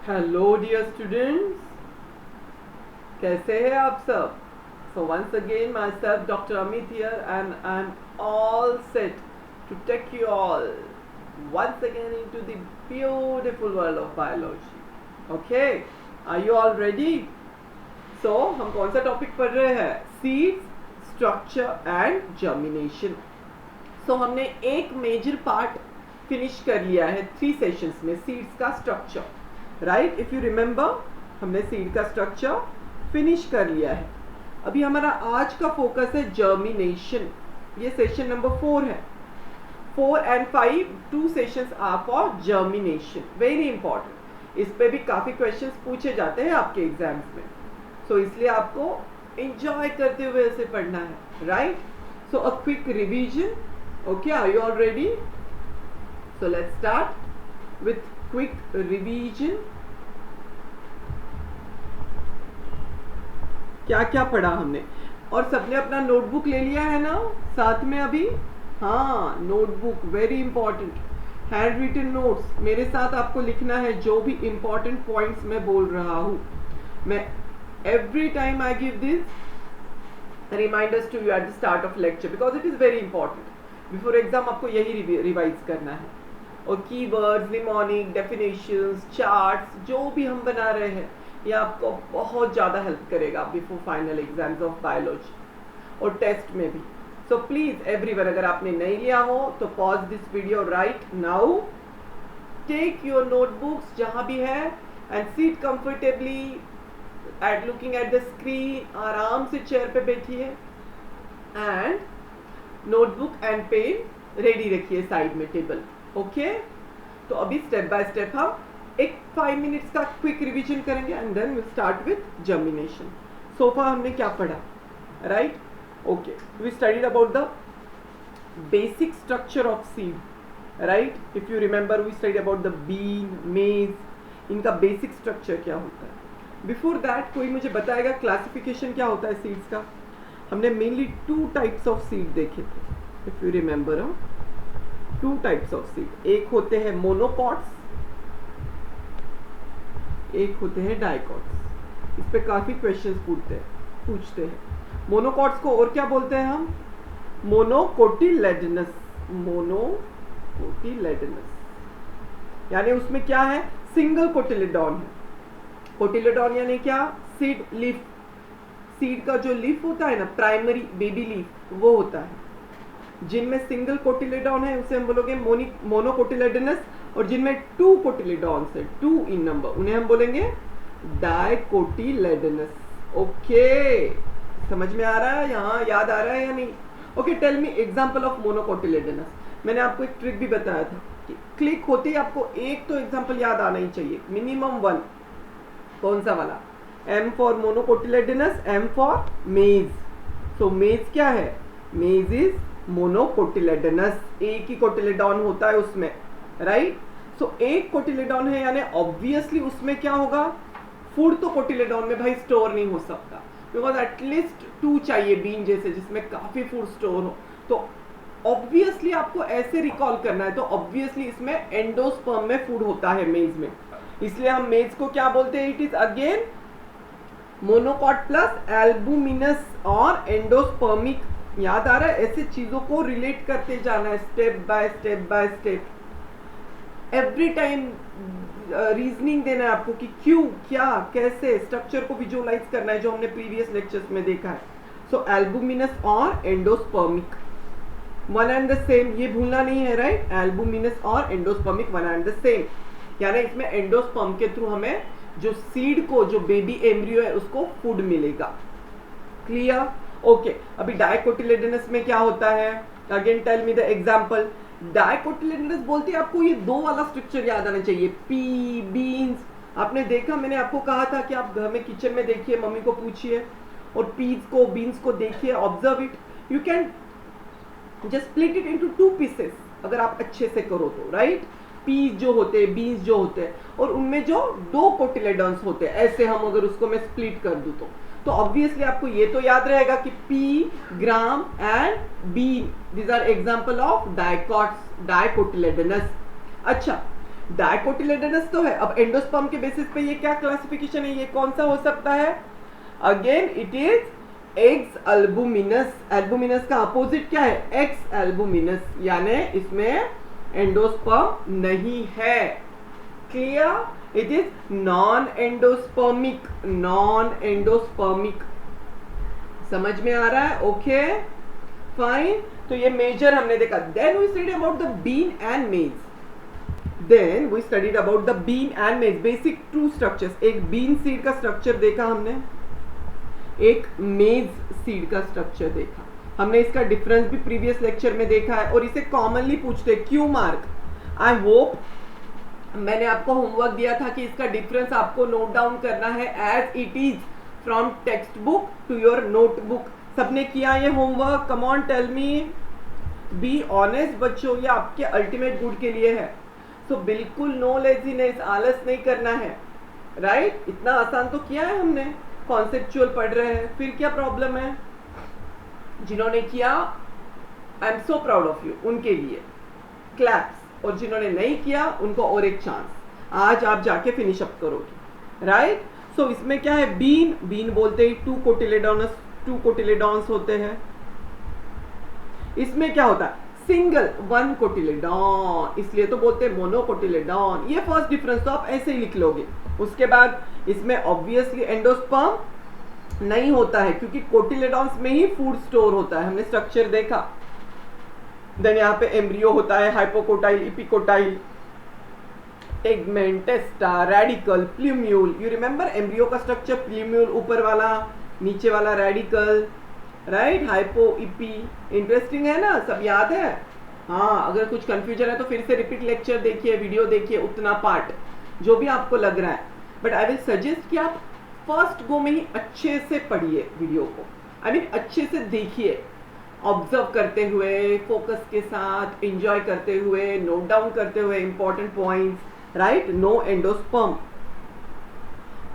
Hello dear students, कैसे हैं आप सब? So once again myself doctor Amit here and I am all set to take you all once again into the beautiful world of biology. Okay, are you all ready? So हम कौन सा topic पढ़ रहे हैं? Seeds, structure and germination. So हमने एक major part finish कर लिया है 3 सेशंस में, सीड्स का structure. Right, if you remember हमने सीड का स्ट्रक्चर फिनिश कर लिया है. अभी हमारा आज का फोकस है जर्मिनेशन. ये सेशन नंबर 4 है. 4 and 5 2 sessions are for germination. Very important. इस पे भी काफी क्वेश्चंस पूछे जाते हैं आपके एग्जाम्स में. सो इसलिए आपको एंजॉय करते हुए इसे पढ़ना है. Right, so a quick revision. Okay, are you all ready? So let's start with quick revision. क्या क्या पढ़ा हमने? और सबने अपना नोटबुक ले लिया है ना साथ में अभी? हाँ, notebook very important. Handwritten notes मेरे साथ आपको लिखना है. जो भी इंपॉर्टेंट पॉइंट्स मैं बोल रहा हूँ, मैं every time I give this reminders to you at the start of lecture because it is very important. Before exam आपको यही रिवाइज करना है. और कीवर्ड्स, निमोनिक, डेफिनेशंस, चार्ट्स जो भी हम बना रहे हैं ये आपको बहुत ज़्यादा हेल्प करेगा before final exams of biology और टेस्ट में भी. सो प्लीज एवरीवन, अगर आपने नहीं लिया हो तो pause this video right now, take your notebooks जहाँ भी है and sit comfortably at looking at the screen. आराम से चेयर पे बैठिए and notebook and pen ready रखिए साइड में टेबल. ओके, तो अभी स्टेप बाय स्टेप हम एक 5 मिनट्स का क्विक रिवीजन करेंगे and then will start with germination. So far हमने क्या पढ़ा? Right, okay, we studied about the basic structure of seed. Right, if you remember we studied about the bean, maize. इनका basic structure क्या होता है? Before that कोई मुझे बताएगा क्लासिफिकेशन क्या होता है सीड्स का? हमने मेनली 2 टाइप्स ऑफ सीड देखे थे. If you remember, 2 types of seed. एक होते हैं मोनोकॉट्स, एक होते हैं डाइकॉट्स. इस पे काफी क्वेश्चंस पूछते हैं. मोनोकॉट्स को और क्या बोलते हैं हम? मोनोकोटिलेडनस. मोनोकोटिलेडनस यानी उसमें क्या है? सिंगल कोटिलेडॉन है. कोटिलेडॉन यानी क्या? Seed leaf. सीड का जो लीफ होता है ना, प्राइमरी बेबी लीफ, वो होता है. जिनमें सिंगल कोटिलेडॉन है उसे हम बोलोगे मोनोकोटिलेडनस. और जिनमें 2 कोटिलेडॉन्स है, 2 इन नंबर, उन्हें हम बोलेंगे डाइकोटिलेडनस. ओके, समझ में आ रहा है? यहाँ याद आ रहा है या नहीं? Okay, tell me example of monocotyledonous. मैंने आपको एक ट्रिक भी बताया था कि क्लिक होते ही आपको एक तो एग्जाम्पल याद आना ही चाहिए, मिनिमम 1. कौन सा वाला? M for monocotyledonous, M for maize. So maize क्या है? Maize is monocotyledonous. एक ही कोटिलेडॉन होता है उसमें. राइट, सो एक कोटिलेडॉन है यानी ऑब्वियसली उसमें क्या होगा? फूड तो कोटिलेडॉन में भाई स्टोर नहीं हो सकता बिकॉज एटलीस्ट 2 चाहिए बीन जैसे जिसमें काफी फूड स्टोर हो. तो ऑब्वियसली आपको ऐसे रिकॉल करना है. तो ऑब्वियसली इसमें एंडोस्पर्म में फूड होता है मेज में. इसलिए हम मेज को क्या बोलते हैं? It is again monocot plus albuminous और एंडोस्पर्मिक. याद आ रहा है? ऐसे चीजों को रिलेट करते जाना है step by step by step. Every time reasoning देना है आपको कि क्यों, क्या, कैसे. स्ट्रक्चर को विजुअलाइज करना है जो हमने प्रीवियस लेक्चर्स में देखा है. सो एल्बुमिनस और endospermic one and the same, ये भूलना नहीं है. राइट, एल्बुमिनस और endospermic one and the same. यानी इसमें एंडोस्पर्म के थ्रू हमें जो सीड को, जो बेबी एम्ब्रियो है, उसको फूड मिलेगा. क्लियर? ओके, अभी डाइकोटिलेडनस में क्या होता है? Again tell me the example. Dicotyledonous बोलते हैं आपको ये 2 वाला स्ट्रक्चर याद आना चाहिए. P, beans. आपने देखा, मैंने आपको कहा था कि आप घर में किचन में देखिए, मम्मी को पूछिए और पीज को, बीन्स को देखिए, observe it. You can just split it into 2 pieces अगर आप अच्छे से करो तो. राइट, पीस जो होते हैं, बीन्स जो होते हैं, और उनमें जो 2 कोटिलेडॉन्स होते हैं, ऐसे हम अगर उसको मैं स्प्लिट कर दूं तो ऑब्वियसली आपको ये तो याद रहेगा कि pea, gram and bean, these are example of dicotyledonous. अच्छा, डाइकोटिलेडोनस तो है। अब एंडोस्पर्म के बेसिस पे ये क्या क्लासिफिकेशन है, ये कौन सा हो सकता है? Again it is ex albuminous. Albuminous का अपोजिट क्या है? एक्स एल्बुमिनस, यानी इसमें एंडोस्पर्म नहीं है। Clear? It is non endospermic, non endospermic. समझ में आ रहा है? Okay fine. तो ये मेजर हमने देखा। Then we studied about the bean and maize. Then we studied about the bean and maize, basic two structures. एक बीन सीड का स्ट्रक्चर देखा हमने, एक मेज सीड का स्ट्रक्चर देखा हमने। इसका डिफरेंस भी प्रीवियस लेक्चर में देखा है और इसे कॉमनली पूछते हैं, क्यू मार्क। आई होप मैंने आपको होमवर्क दिया था कि इसका डिफरेंस आपको नोट डाउन करना है as it is from text book to your notebook. सबने किया ये homework? Come on tell me, be honest बच्चों, ये आपके अल्टीमेट गुड के लिए है। सो बिल्कुल नो लेजीनेस, आलस नहीं करना है, राइट? इतना आसान तो किया है हमने, कॉन्सेप्चुअल पढ़ रहे हैं, फिर क्या प्रॉब्लम है? जिन्होंने किया I am so proud of you, उनके लिए क्लैप्स, और जिन्होंने नहीं किया उनको और एक चांस। आज आप जाके फिनिश अप करोगे, राइट? सो इसमें क्या है? बीन, बीन बोलते ही टू कोटिलेडॉन्स होते हैं। इसमें क्या होता है? सिंगल वन कोटिलेडॉन, इसलिए तो बोलते हैं मोनोकोटिलेडॉन। ये फर्स्ट डिफरेंस तो आप ऐसे ही लिख लोगे। उसके बाद इसमें ऑब्वियसली एंडोस्पर्म नहीं होता है क्योंकि कोटिलेडॉन्स में ही फूड स्टोर होता है, हमने स्ट्रक्चर देखा। देन यहाँ पे एम्ब्रियो होता है, hypocotyl, epicotyl, tegmen, टेस्टा, radical, plumule. You remember embryo का स्ट्रक्चर? प्लूम्यूल ऊपर वाला, नीचे वाला radical, right? Hypo, EP. Interesting है ना? सब याद है? हाँ, अगर कुछ कंफ्यूजन है तो फिर से रिपीट लेक्चर देखिए, वीडियो देखिए, उतना पार्ट जो भी आपको लग रहा है। बट आई विल सजेस्ट कि आप फर्स्ट गो में ही अच्छे से पढ़िए वीडियो को, आई मीन अच्छे से देखिए, ऑब्जर्व करते हुए, फोकस के साथ, एंजॉय करते हुए, नोट डाउन करते हुए important points, right? No endosperm.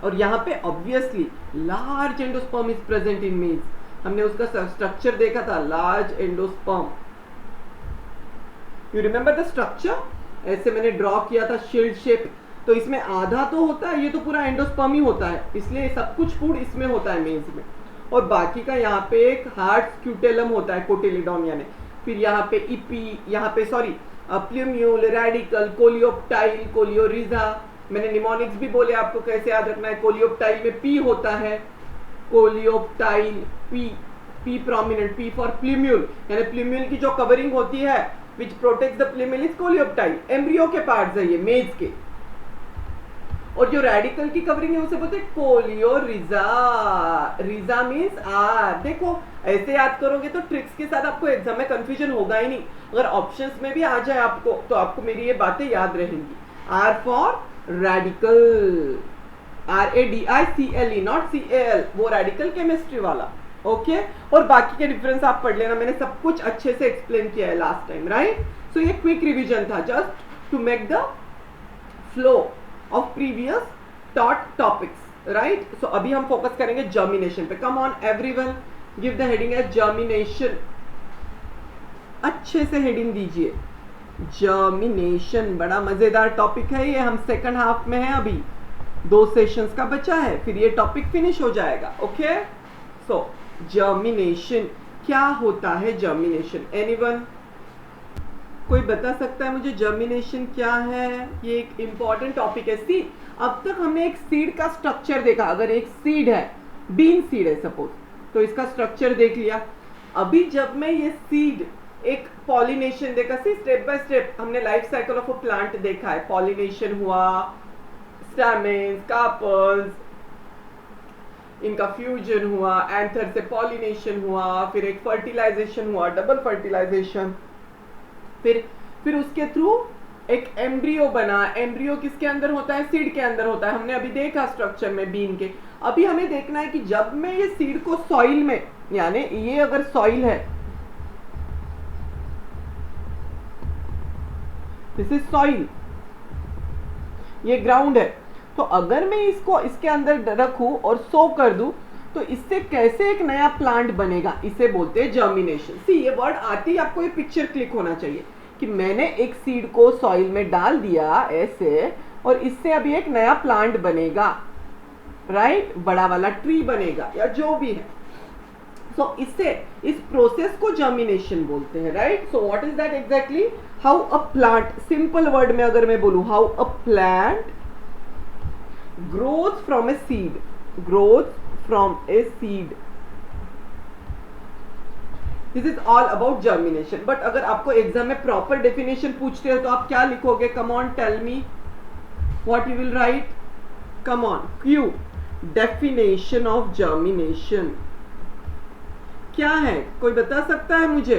और यहाँ पे obviously large endosperm is present in maize. हमने उसका स्ट्रक्चर देखा था, large endosperm. You remember the structure? ऐसे मैंने ड्रॉ किया था, शील्ड शेप। तो इसमें आधा तो होता है, ये तो पूरा एंडोस्पर्म ही होता है, इसलिए सब कुछ फूड इसमें होता है, मेज में। और बाकी का यहाँ पे एक हार्ड स्क्यूटेलम होता है, कोटिलेडॉन यानी। फिर यहाँ पे इपी, यहाँ पे सॉरी प्लूम्यूल, रेडिकल, कोलियोप्टाइल, कोलियोरिजा। मैंने निमोनिक्स भी बोले आपको, कैसे याद रखना है। कोलियोप्टाइल में पी होता है, coleoptile, P, P prominent, P for plumule, यानी प्लूम्यूल की जो कवरिंग होती है which protects the plumule is coleoptile. Embryo के पार्ट्स है ये, मेज के। और जो रेडिकल की कवरिंग है उसे बोलते हैं कोलियोरिजा। रिजा मीन्स आर। देखो ऐसे याद करोगे तो ट्रिक्स के साथ आपको एग्जाम में कंफ्यूजन होगा ही नहीं। अगर ऑप्शंस में भी आ जाए आपको तो आपको मेरी ये बातें याद रहेंगी। R for radical, RADICAL, not CAL, वो रेडिकल केमिस्ट्री वाला। ओके और बाकी के डिफरेंस आप पढ़ लेना, मैंने सब कुछ अच्छे से एक्सप्लेन किया है लास्ट टाइम, राइट? सो ये क्विक रिवीजन था, just to make the flow of previous taught topics, right? So अभी हम फोकस करेंगे germination पे। Come on everyone, give the heading as germination। अच्छे से हेडिंग दीजिए, germination। बड़ा मजेदार टॉपिक है ये, हम सेकंड हाफ में हैं अभी, 2 सेशंस का बचा है, फिर ये टॉपिक फिनिश हो जाएगा। ओके सो germination, क्या होता है germination? एनीवन कोई बता सकता है मुझे जर्मिनेशन क्या है? ये एक इंपॉर्टेंट टॉपिक है। सी, अब तक हमने एक सीड का स्ट्रक्चर देखा। अगर एक सीड है, बीन सीड है सपोज, तो इसका स्ट्रक्चर देख लिया। अभी जब मैं ये सीड, एक पॉलिनेशन देखा, सी स्टेप बाय स्टेप हमने life cycle of a plant देखा है। पॉलिनेशन हुआ, स्टैमेन्स, कार्पल्स, इनका फ्यूजन हुआ, एंथर से पॉलिनेशन हुआ, फिर एक फर्टिलाइजेशन हुआ, डबल फर्टिलाइजेशन, फिर उसके थ्रू एक एम्ब्रियो बना। एम्ब्रियो किसके अंदर होता है? सीड के अंदर होता है। हमने अभी देखा स्ट्रक्चर में बीन के। अभी हमें देखना है कि जब मैं ये सीड को सॉइल में, यानी ये अगर सॉइल है, दिस इज सॉइल, ये ग्राउंड है, तो अगर मैं इसको इसके अंदर रखूं और सो कर दूं तो इससे कैसे एक नया प्लांट बनेगा, इसे बोलते हैं जर्मिनेशन। सी, ये वर्ड आते ही आपको ये पिक्चर क्लिक होना चाहिए। कि मैंने एक सीड को सॉइल में डाल दिया ऐसे, और इससे अभी एक नया प्लांट बनेगा, राइट, बड़ा वाला ट्री बनेगा या जो भी है। सो इससे इस प्रोसेस को जर्मिनेशन बोलते हैं, right. So what is that exactly? How a plant, simple word में अगर मैं बोलूं, how a plant growth from a seed, growth from a seed, this is all about germination. But अगर आपको एग्जाम में प्रॉपर डेफिनेशन पूछते हो तो आप क्या लिखोगे? Come on, tell me what you will write. Come on, Q, definition of germination क्या है? कोई बता सकता है मुझे?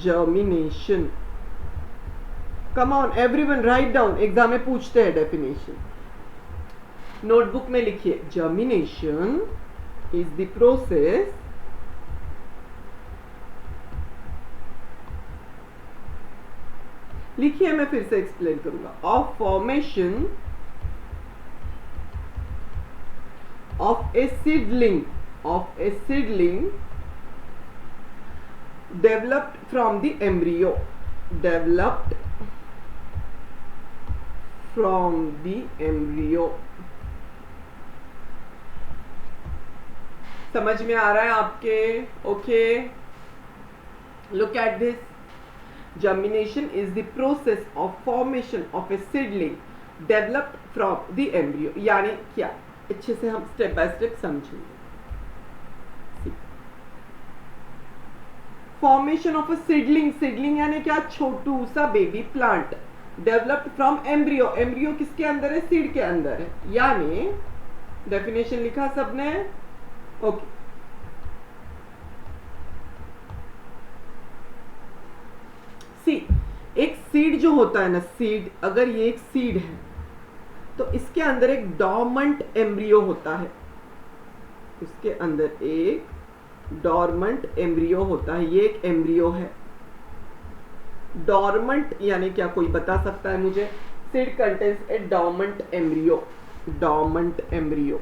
Germination, come on everyone, write down, exam में पूछते हैं डेफिनेशन। नोटबुक में लिखिए, जर्मिनेशन इज द प्रोसेस लिखिए, मैं फिर से एक्सप्लेन करूंगा, of formation of a seedling, of a seedling developed from the embryo, developed from the embryo। समझ में आ रहा है आपके? Okay, look at this, germination is the process of formation of a seedling developed from the embryo। यानी क्या, अच्छे से हम स्टेप बाय स्टेप समझेंगे। Formation of a seedling, seedling यानी क्या? छोटू सा baby plant, developed from embryo, embryo किसके अंदर है? सीड के अंदर है। यानी डेफिनेशन लिखा सबने? ओके, सी, एक सीड जो होता है ना, सीड, अगर ये एक सीड है तो इसके अंदर एक डॉर्मेंट एम्ब्रियो होता है, इसके अंदर एक डॉर्मेंट एम्ब्रियो होता है, ये एक एम्ब्रियो है। डॉर्मेंट यानी क्या, कोई बता सकता है मुझे? सीड कंटेन्स ए डॉर्मेंट एम्ब्रियो, डॉर्मेंट एम्ब्रियो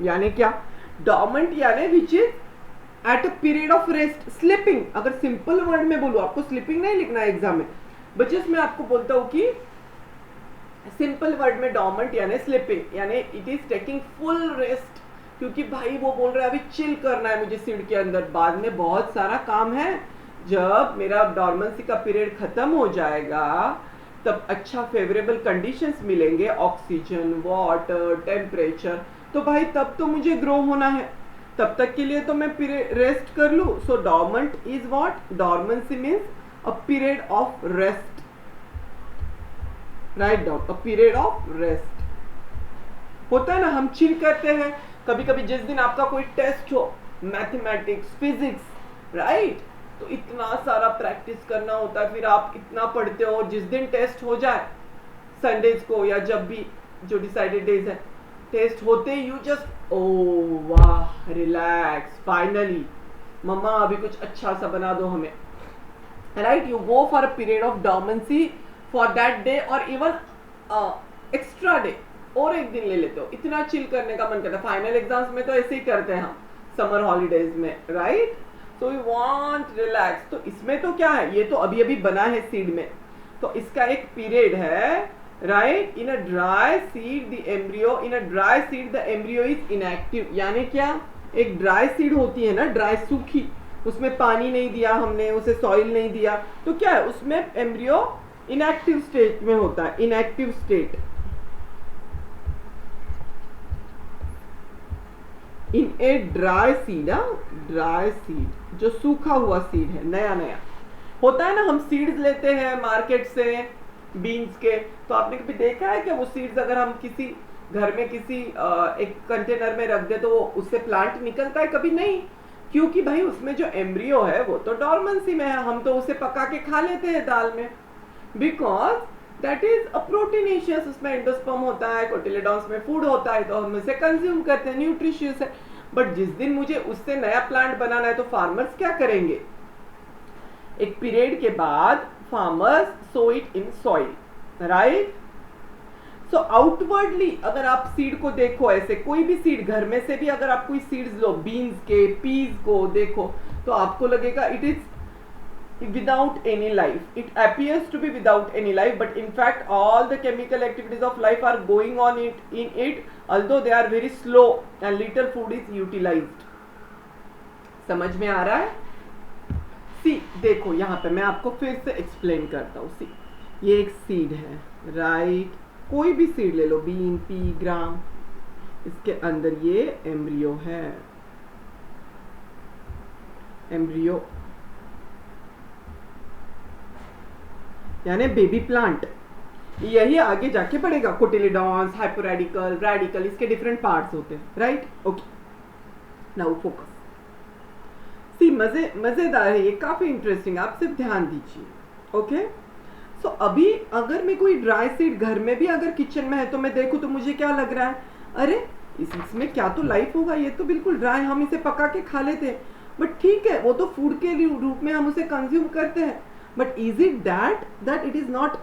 यानी क्या? डॉर्मेंट यानी which is at a period of rest, sleeping. अगर सिंपल वर्ड में बोलूं, आपको स्लीपिंग नहीं लिखना है एग्जाम में, बच्चे मैं आपको बोलता हूं कि सिंपल वर्ड में डॉर्मेंट यानी स्लीपिंग, यानी it is taking full rest, क्योंकि भाई वो बोल रहा है अभी चिल करना है मुझे सीड के अंदर, बाद में बहुत सारा काम है। जब मेरा डॉर्मेंसी का पीरियड खत्म हो जाएगा तब अच्छा फेवरेबल कंडीशंस मिलेंगे, ऑक्सीजन, वाटर, टेम्परेचर, तो भाई तब तो मुझे ग्रो होना है, तब तक के लिए तो मैं रेस्ट कर लूं। So dormant is what? Dormancy means a period of rest, write down, a period of rest। होता है ना, हम चिल करते हैं कभी कभी, जिस दिन आपका कोई टेस्ट हो, मैथमेटिक्स, फिजिक्स, राइट, तो इतना सारा प्रैक्टिस करना होता है, फिर आप इतना पढ़ते हो, जिस दिन टेस्ट हो जाए, संडेज को या जब भी जो डिसाइडेड डेज है, टेस्ट होते ही यू जस्ट, ओ वाह, रिलैक्स, फाइनली मम्मा अभी कुछ अच्छा सा बना दो हमें, right, you go for a period of dormancy for that day or even extra day, और एक दिन ले लेते हो, इतना चिल करने का मन करता है। फाइनल एग्जाम्स में तो ऐसे ही करते हैं हम, समर हॉलीडेज में, right. So you want relax. तो इसमें तो क्या है, ये तो अभी अभी बना है सीड में, तो इसका एक पीरियड है, right. In a dry seed the embryo, in a dry seed the embryo is inactive. यानी क्या, एक ड्राई सीड होती है ना, ड्राई, सूखी, उसमें पानी नहीं दिया हमने, उसे सॉइल नहीं दिया, तो क्या है, उसमें एम्ब्रियो इनएक्टिव स्टेट में होता है, inactive state. In a dry seed, dry seed जो सूखा हुआ सीड है, नया नया होता है ना, हम सीड्स लेते हैं मार्केट से बीन्स के, तो आपने कभी देखा है कि वो सीड्स अगर हम किसी घर में किसी एक कंटेनर में रख दे तो उससे प्लांट निकलता है? कभी नहीं, क्योंकि भाई उसमें जो एम्ब्रियो है वो तो डॉर्मेंसी में है, हम तो उसे पका के खा लेते हैं दाल में, because that is a proteinaceous, उसमें एंडोस्पर्म होता है, कोटिलेडॉन्स में फूड होता है, तो हम उसे कंज्यूम करते हैं, न्यूट्रिशियस है। बट जिस दिन मुझे उससे नया प्लांट बनाना है तो फार्मर्स क्या करेंगे, एक पीरियड के बाद farmers so it in soil, right. So outwardly अगर आप सीड को देखो, ऐसे कोई भी सीड घर में से भी अगर आप कोई सीड्स लो, बीन्स के, पीज को देखो, तो आपको लगेगा it is without any life. It appears to be without any life, but in fact all the chemical activities of life are going on in it, although they are very slow and little food is utilized. समझ में आ रहा है? सी देखो यहाँ पे मैं आपको फिर से एक्सप्लेन करता हूँ. सी ये एक सीड है, राइट? कोई भी सीड ले लो, बीन, पी, ग्राम, इसके अंदर ये एम्ब्रियो है, एम्ब्रियो यानी बेबी प्लांट. यही आगे जाके बढ़ेगा. कोटिलेडॉन्स, हाइपोरेडिकल, रेडिकल, इसके डिफरेंट पार्ट्स होते हैं, right? Okay, now focus. See मजेदार है ये, काफी इंटरेस्टिंग, आप सिर्फ ध्यान दीजिए. ओके, सो अभी अगर मैं कोई ड्राई सीड घर में भी अगर किचन में है तो मैं देखूं तो मुझे क्या लग रहा है, अरे इसमें क्या तो लाइफ होगा, ये तो बिल्कुल ड्राई, हम इसे पका के खा लेते हैं. बट ठीक है, वो तो फूड के रूप में हम उसे कंज्यूम करते हैं. But is it that it is not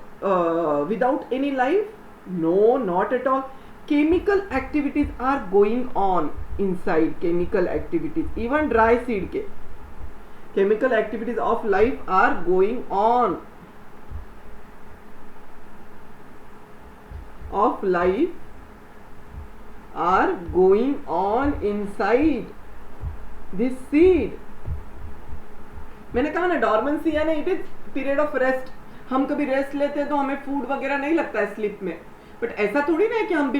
without any life? No, not at all. Chemical activities are going on inside. Chemical activities, even dry seed के chemical activities of life are going on. Of life are going on inside this seed. मैंने कहा ना, dormancy है ना, it is period of rest. हम कभी rest लेते हैं तो हमें फूड वगैरह नहीं लगता है स्लीप में, बट ऐसा थोड़ी ना है कि हम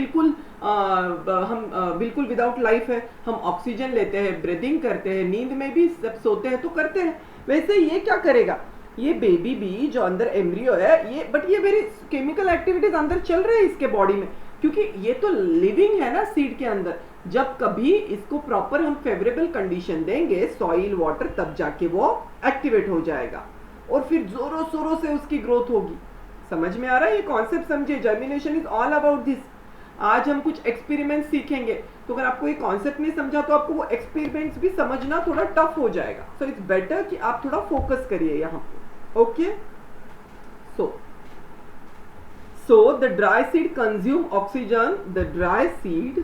बिल्कुल विदाउट लाइफ है. हम ऑक्सीजन लेते हैं, ब्रीदिंग करते हैं, नींद में भी सब सोते हैं तो करते हैं. वैसे ये क्या करेगा, ये बेबी भी जो अंदर एम्ब्रियो है, ये बट ये वेरी केमिकल एक्टिविटीज अंदर चल रहे हैं इसके बॉडी में, क्योंकि ये तो लिविंग है ना सीड के अंदर. जब कभी इसको प्रॉपर हम फेवरेबल कंडीशन देंगे, सॉइल, वाटर, तब जाके वो एक्टिवेट हो जाएगा और फिर जोरों शोरों से उसकी ग्रोथ होगी. समझ में आ रहा है? ये कॉन्सेप्ट समझिए. Germination is all about this. आज हम कुछ एक्सपेरिमेंट सीखेंगे, तो अगर आपको ये कॉन्सेप्ट नहीं समझा तो आपको वो एक्सपेरिमेंट्स भी समझना थोड़ा टफ हो जाएगा. सो इट्स बेटर कि आप थोड़ा फोकस करिए यहाँ पे. Okay, so the dry seed consume oxygen. The dry seed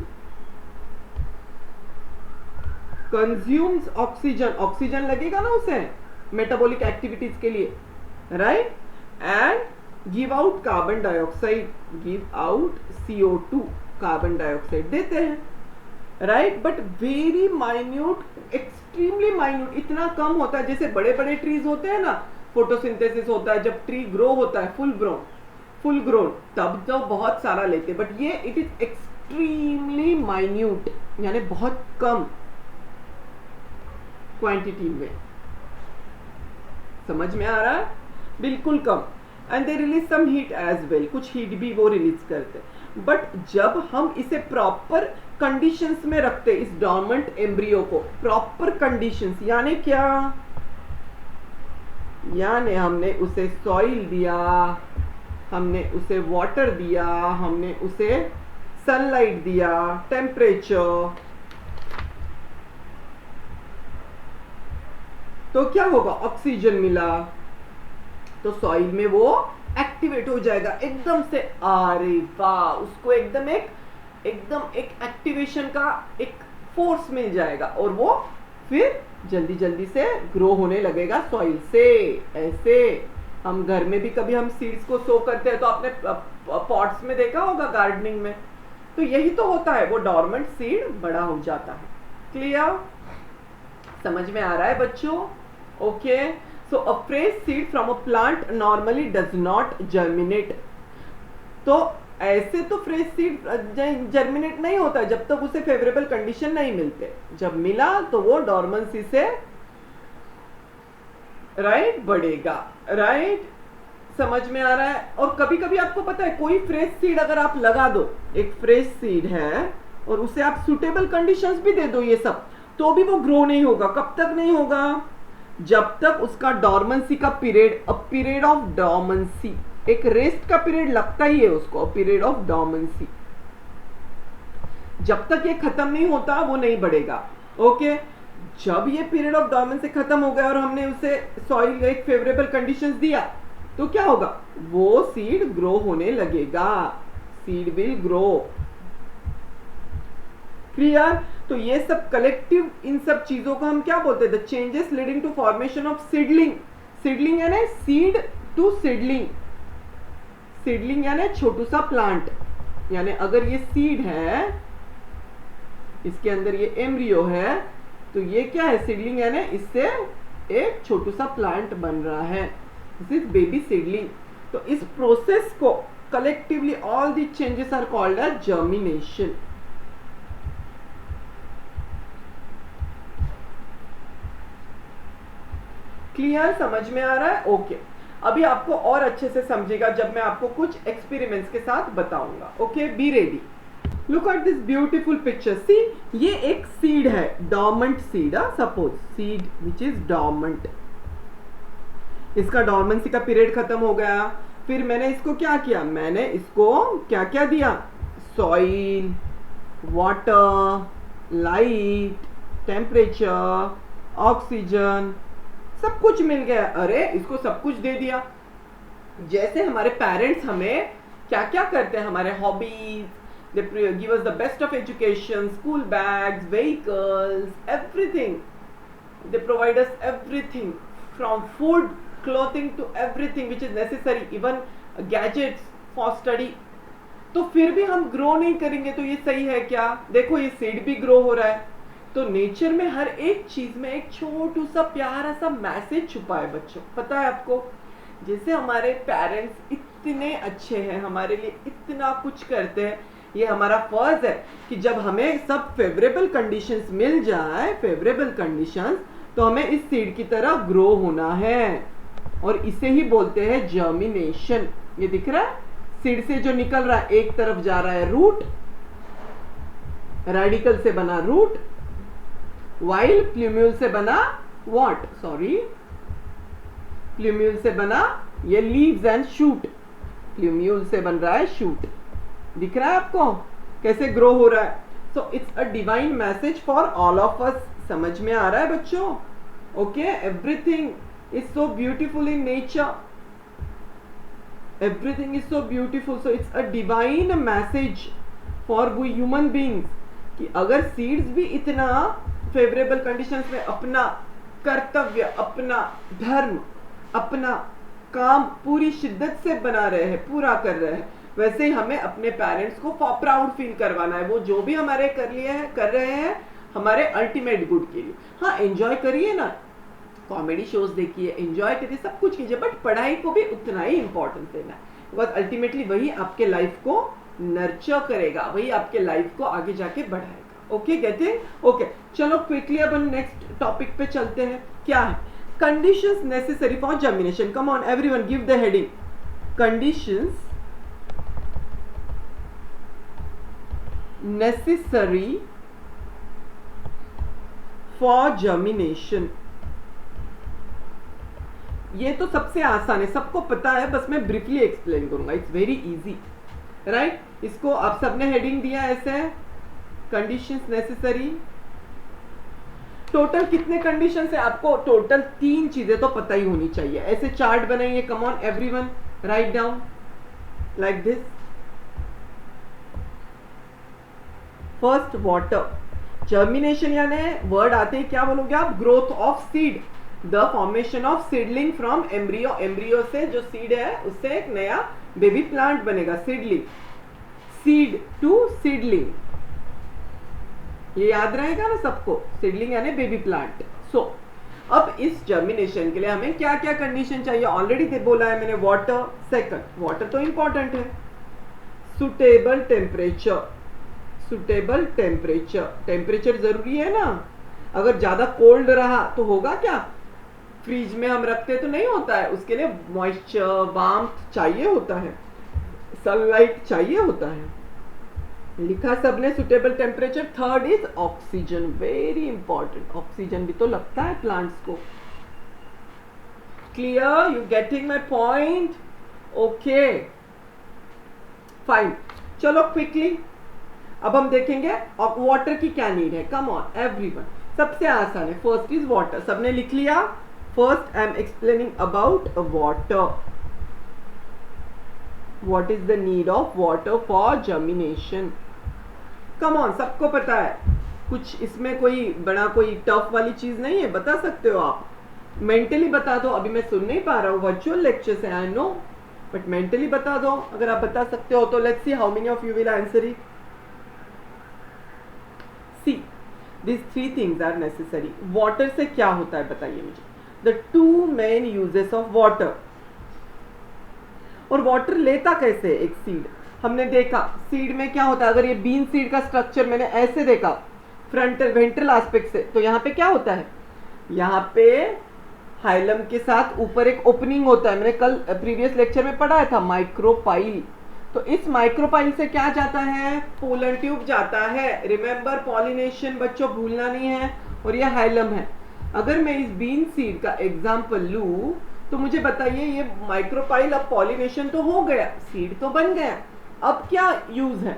consumes oxygen. Oxygen लगेगा ना उसे मेटाबॉलिक एक्टिविटीज के लिए, right? And give out carbon dioxide, give out CO2, carbon dioxide देते हैं, right? But very minute, extremely minute, इतना कम होता है. जैसे बड़े बड़े ट्रीज होते हैं ना, फोटोसिंथेसिस होता है, जब ट्री ग्रो होता है फुल ग्रोन, तब तो बहुत सारा लेते हैं. बट ये इट इज एक्सट्रीमली माइन्यूट, यानी बहुत कम क्वांटिटी में. समझ में आ रहा है? बिल्कुल कम. And they release some heat as well, कुछ हीट भी वो रिलीज करते हैं. बट जब हम इसे प्रॉपर कंडीशंस में रखते, इस डॉर्मेंट एम्ब्रियो को प्रॉपर कंडीशंस, यानी क्या, यानी हमने उसे सॉइल दिया, हमने उसे वाटर दिया, हमने उसे सनलाइट दिया, टेम्परेचर, तो क्या होगा, ऑक्सीजन मिला, तो सॉइल में वो एक्टिवेट हो जाएगा एकदम से. अरे वाह, उसको एकदम एक एक्टिवेशन का एक फोर्स मिल जाएगा और वो फिर जल्दी जल्दी से ग्रो होने लगेगा सॉइल से. ऐसे हम घर में भी कभी हम सीड्स को सो करते हैं तो आपने पॉट्स में देखा होगा, गार्डनिंग में, तो यही तो होता है, वो डॉर्मेंट सीड बड़ा हो जाता है. क्लियर? समझ में आ रहा है बच्चों? Okay, so a fresh seed from a plant normally does not germinate. तो ऐसे तो फ्रेश सीड जर्मिनेट नहीं होता जब तक उसे फेवरेबल कंडीशन नहीं मिलते. जब मिला तो वो डॉर्मेंसी से राइट बढ़ेगा, राइट? समझ में आ रहा है? और कभी कभी आपको पता है, कोई फ्रेश सीड अगर आप लगा दो, एक फ्रेश सीड है और उसे आप सुटेबल कंडीशंस भी दे दो ये सब, तो भी वो ग्रो नहीं होगा. कब तक नहीं होगा? जब तक उसका डॉर्मेंसी का period, a period of dormancy, एक रेस्ट का पीरियड लगता ही है उसको, पीरियड ऑफ डॉर्मेंसी, जब तक ये खत्म नहीं होता वो नहीं बढ़ेगा. ओके, जब ये पीरियड ऑफ डॉर्मेंसी खत्म हो गया और हमने उसे सॉइल एक फेवरेबल कंडीशंस दिया, तो क्या होगा, वो सीड ग्रो होने लगेगा. Seed will grow. क्लियर? तो ये सब कलेक्टिव, इन सब चीजों को हम क्या बोलते हैं? The changes leading to formation of seedling. Seedling यानी सीड टू सीडलिंग। सीडलिंग यानी छोटू सा प्लांट, यानी अगर ये सीड है, इसके अंदर ये एम्ब्रियो है, तो ये क्या है? सीडलिंग यानी इससे एक छोटू सा प्लांट बन रहा है। This is baby seedling. तो इस प्रोसेस को collectively all the changes are called as germination. Clear? समझ में आ रहा है? ओके। अभी आपको और अच्छे से समझेगा जब मैं आपको कुछ एक्सपेरिमेंट्स के साथ बताऊंगा। Okay, be ready. Look at this beautiful picture. See, ये एक सीड है, dormant seed. Suppose seed which is dormant, इसका डॉर्मेंसी का पीरियड खत्म हो गया। फिर मैंने इसको क्या किया? मैंने इसको क्या क्या दिया? Soil, water, light, temperature, oxygen, सब कुछ मिल गया। अरे इसको सब कुछ दे दिया। जैसे हमारे पेरेंट्स हमें क्या क्या करते हैं, हमारे hobbies, they give us the best of education, school bags, vehicles, everything. They provide us everything from food, clothing to everything which is necessary, even gadgets for study. तो फिर भी हम ग्रो नहीं करेंगे तो ये सही है क्या? देखो ये सीड भी ग्रो हो रहा है। तो नेचर में हर एक चीज में एक छोटू सा प्यारा सा मैसेज छुपा है बच्चों, पता है आपको? जैसे हमारे पेरेंट्स इतने अच्छे हैं, हमारे लिए इतना कुछ करते हैं, ये हमारा फर्ज है कि जब हमें सब फेवरेबल कंडीशंस मिल जाए, फेवरेबल कंडीशंस, तो हमें इस सीड की तरह ग्रो होना है। और इसे ही बोलते हैं जर्मिनेशन। ये दिख रहा है? सीड से जो निकल रहा है एक तरफ जा रहा है रूट, रेडिकल से बना रूट, वाइल प्लूम्यूल से बना व्हाट? सॉरी, प्लूम्यूल से बना ये लीव्स एंड शूट। प्लूम्यूल से बन रहा है शूट। दिख रहा है आपको कैसे ग्रो हो रहा है? So it's a divine message for all of us. समझ में आ रहा है बच्चों? Okay, everything is so beautiful in nature, everything is so beautiful. So it's a divine message for we human beings कि अगर सीड्स भी इतना फेवरेबल कंडीशंस में अपना कर्तव्य, अपना धर्म, अपना काम पूरी शिद्दत से बना रहे हैं, पूरा कर रहे हैं, वैसे ही हमें अपने पेरेंट्स को प्राउड फील करवाना है। वो जो भी हमारे कर रहे हैं हमारे अल्टीमेट गुड के लिए। हाँ, एंजॉय करिए ना, कॉमेडी शोज देखिए, एंजॉय करिए, सब कुछ कीजिए, बट पढ़ाई को भी उतना ही इंपॉर्टेंस देना है, बिकॉज अल्टीमेटली वही आपके लाइफ को नर्चर करेगा, वही आपके लाइफ को आगे जाके बढ़ाएगा। Okay, getting? ओके, चलो क्विकली अब नेक्स्ट टॉपिक पे चलते हैं। क्या है? Conditions necessary for germination. Come on everyone, give the heading. Conditions necessary for germination। ये तो सबसे आसान है, सबको पता है, बस मैं ब्रीफली एक्सप्लेन करूंगा। It's very easy, right? इसको आप सबने हेडिंग दिया ऐसे, कंडीशंस नेसेसरी। टोटल कितने कंडीशंस है? आपको टोटल 3 चीजें तो पता ही होनी चाहिए। ऐसे चार्ट बनाइए। कम on everyone, write down like this. First, water. Germination यानी वर्ड आते ही क्या बोलोगे आप? Growth of seed, the formation of seedling from embryo. Embryo से जो सीड है उससे एक नया बेबी प्लांट बनेगा, सीडलिंग। सीड टू सीडलिंग, ये याद रहेगा ना सबको? सीडलिंग यानी बेबी प्लांट। सो अब इस जर्मिनेशन के लिए हमें क्या क्या कंडीशन चाहिए? ऑलरेडी बोला है मैंने, वाटर। सेकंड, वाटर तो इंपॉर्टेंट है। Suitable temperature, suitable temperature, temperature जरूरी है ना। अगर ज्यादा कोल्ड रहा तो होगा क्या? फ्रीज में हम रखते तो नहीं होता है, उसके लिए मॉइस्चर, वार्मथ चाहिए होता है, सनलाइट चाहिए होता है। लिखा सबने suitable temperature. Third is oxygen, very important. Oxygen भी तो लगता है प्लांट्स को। Clear? You getting my point? Okay, fine. चलो क्विकली अब हम देखेंगे वाटर की क्या नीड है। कम ऑन एवरीवन, सबसे आसान है। फर्स्ट इज वाटर, सबने लिख लिया। First I am explaining about water. What is the need of water for germination? Come on, सबको पता है, कुछ इसमें कोई बड़ा कोई टफ वाली चीज नहीं है, बता सकते हो आप। मेंटली बता दो, अभी मैं सुन नहीं पा रहा हूँ, वर्चुअल लेक्चर है आई नो, बट मेंटली बता दो अगर आप बता सकते हो तो। Let's see how many of you will answer it. See this three things are necessary. Water से क्या होता है बताइए मुझे। The two main uses of water. और वाटर लेता कैसे एक सीड? हमने देखा सीड में क्या होता है, अगर ये बीन सीड का स्ट्रक्चर मैंने ऐसे देखा फ्रंटल वेंट्रल एस्पेक्ट से, तो यहाँ पे क्या होता है, यहाँ पे हाइलम के साथ ऊपर एक ओपनिंग होता है, मैंने कल प्रीवियस लेक्चर में पढ़ाया था, माइक्रोपाइल। तो इस माइक्रोपाइल से क्या जाता है, पोलन ट्यूब जाता है। रिमेंबर पॉलिनेशन बच्चों भूलना नहीं है। और ये हाइलम है। अगर मैं इस बीन सीड का एग्जांपल लूं तो मुझे बताइए ये माइक्रोपाइल, अब पॉलिनेशन तो हो गया, सीड तो बन गया, अब क्या यूज है?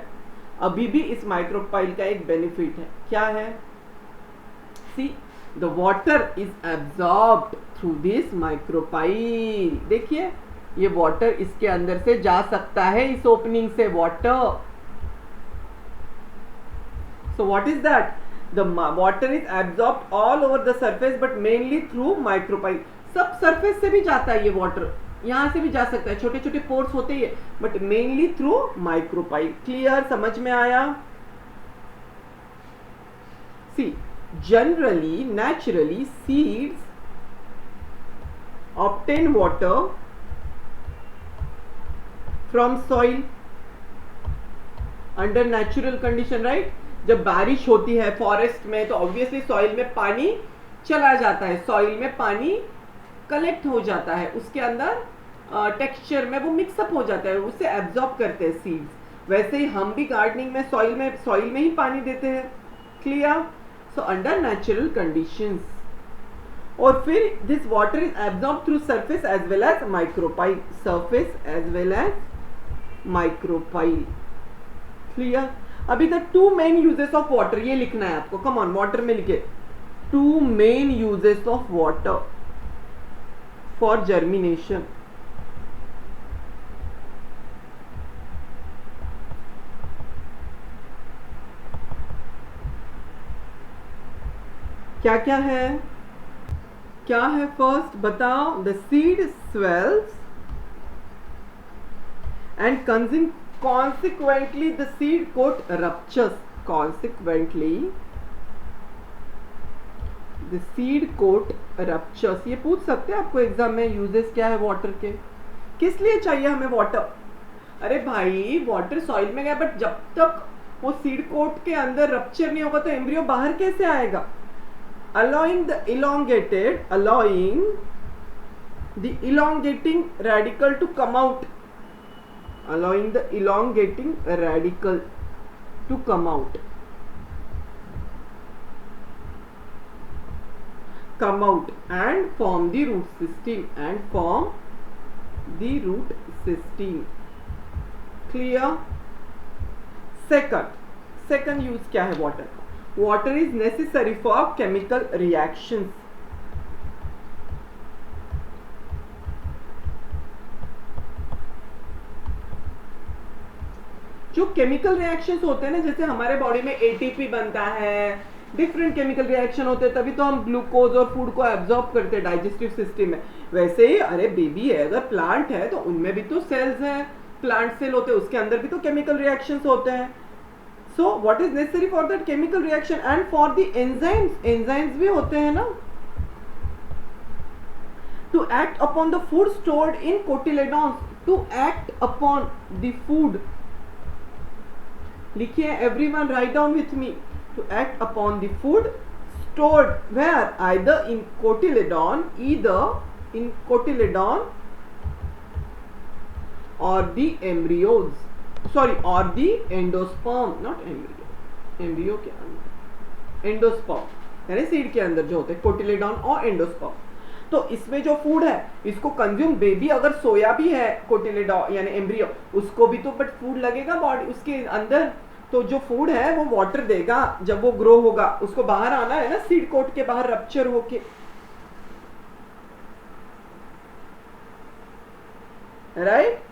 अभी भी इस माइक्रोपाइल का एक बेनिफिट है, क्या है? See the water is absorbed through this micropyle. देखिए ये वाटर इसके अंदर से जा सकता है, इस ओपनिंग से water. So what is that? The water is absorbed all over the surface but mainly through micropyle. सब सरफेस से भी जाता है ये वाटर, यहां से भी जा सकता है, छोटे छोटे पोर्स होते ही है, but mainly through micropyle. Clear, समझ में आया? See generally naturally seeds obtain water from soil under natural condition, right? जब बारिश होती है फॉरेस्ट में तो ऑब्वियसली सॉइल में पानी चला जाता है, सॉइल में पानी कलेक्ट हो जाता है, उसके अंदर टेक्सचर में वो मिक्सअप हो जाता है, उसे एब्जॉर्ब करते हैं सीड्स। वैसे ही हम भी गार्डनिंग में सॉइल में ही पानी देते हैं। Clear? So under natural conditions. और फिर this water is absorb through surface as well as micropyle, surface as well as micropyle. Clear? अभी the two main uses of water ये लिखना है आपको, कम ऑन, वाटर में लिखे two main uses of water for germination. क्या क्या है, क्या है? फर्स्ट बताओ, the seed swells and consequently the seed coat ruptures. Consequently the seed coat ruptures. ये पूछ सकते हैं आपको एग्जाम में, यूजेस क्या है वाटर के, किस लिए चाहिए हमें वाटर? अरे भाई वाटर सॉइल में गया, बट जब तक वो सीड कोट के अंदर रप्चर नहीं होगा तो एम्ब्रियो बाहर कैसे आएगा? allowing the elongating radical to come out, allowing the elongating radical to come out and form the root system, clear? second use क्या है water का? Water is necessary for chemical reactions. जो केमिकल रिएक्शंस होते हैं ना, जैसे हमारे body में एटीपी बनता है, डिफरेंट केमिकल रिएक्शन होते हैं, तभी तो हम ग्लूकोज और फूड को एब्जॉर्ब करते हैं डाइजेस्टिव सिस्टम में। वैसे ही अरे बेबी है, अगर प्लांट है तो उनमें भी तो सेल्स हैं, प्लांट सेल होते हैं, उसके अंदर भी तो केमिकल रिएक्शंस होते हैं। So what is necessary for that chemical reaction and for the enzymes भी होते हैं ना, to act upon the food stored in cotyledons, to act upon the food, लिखिए everyone, write down with me, to act upon the food stored where? either in cotyledon or the embryos, sorry, or the endosperm, not embryo के अंदर, endosperm यानी seed के अंदर जो होते हैं कोटिलेडॉन और एंडोस्पर्म। तो इसमें जो फूड है इसको कंज्यूम, बेबी अगर सोया भी है कोटिलेडॉन यानी एम्ब्रियो, उसको भी तो बट फूड लगेगा बॉडी उसके अंदर, तो जो फूड है वो वाटर देगा, जब वो ग्रो होगा उसको बाहर आना है ना, सीड कोट के बाहर रप्चर होके, right?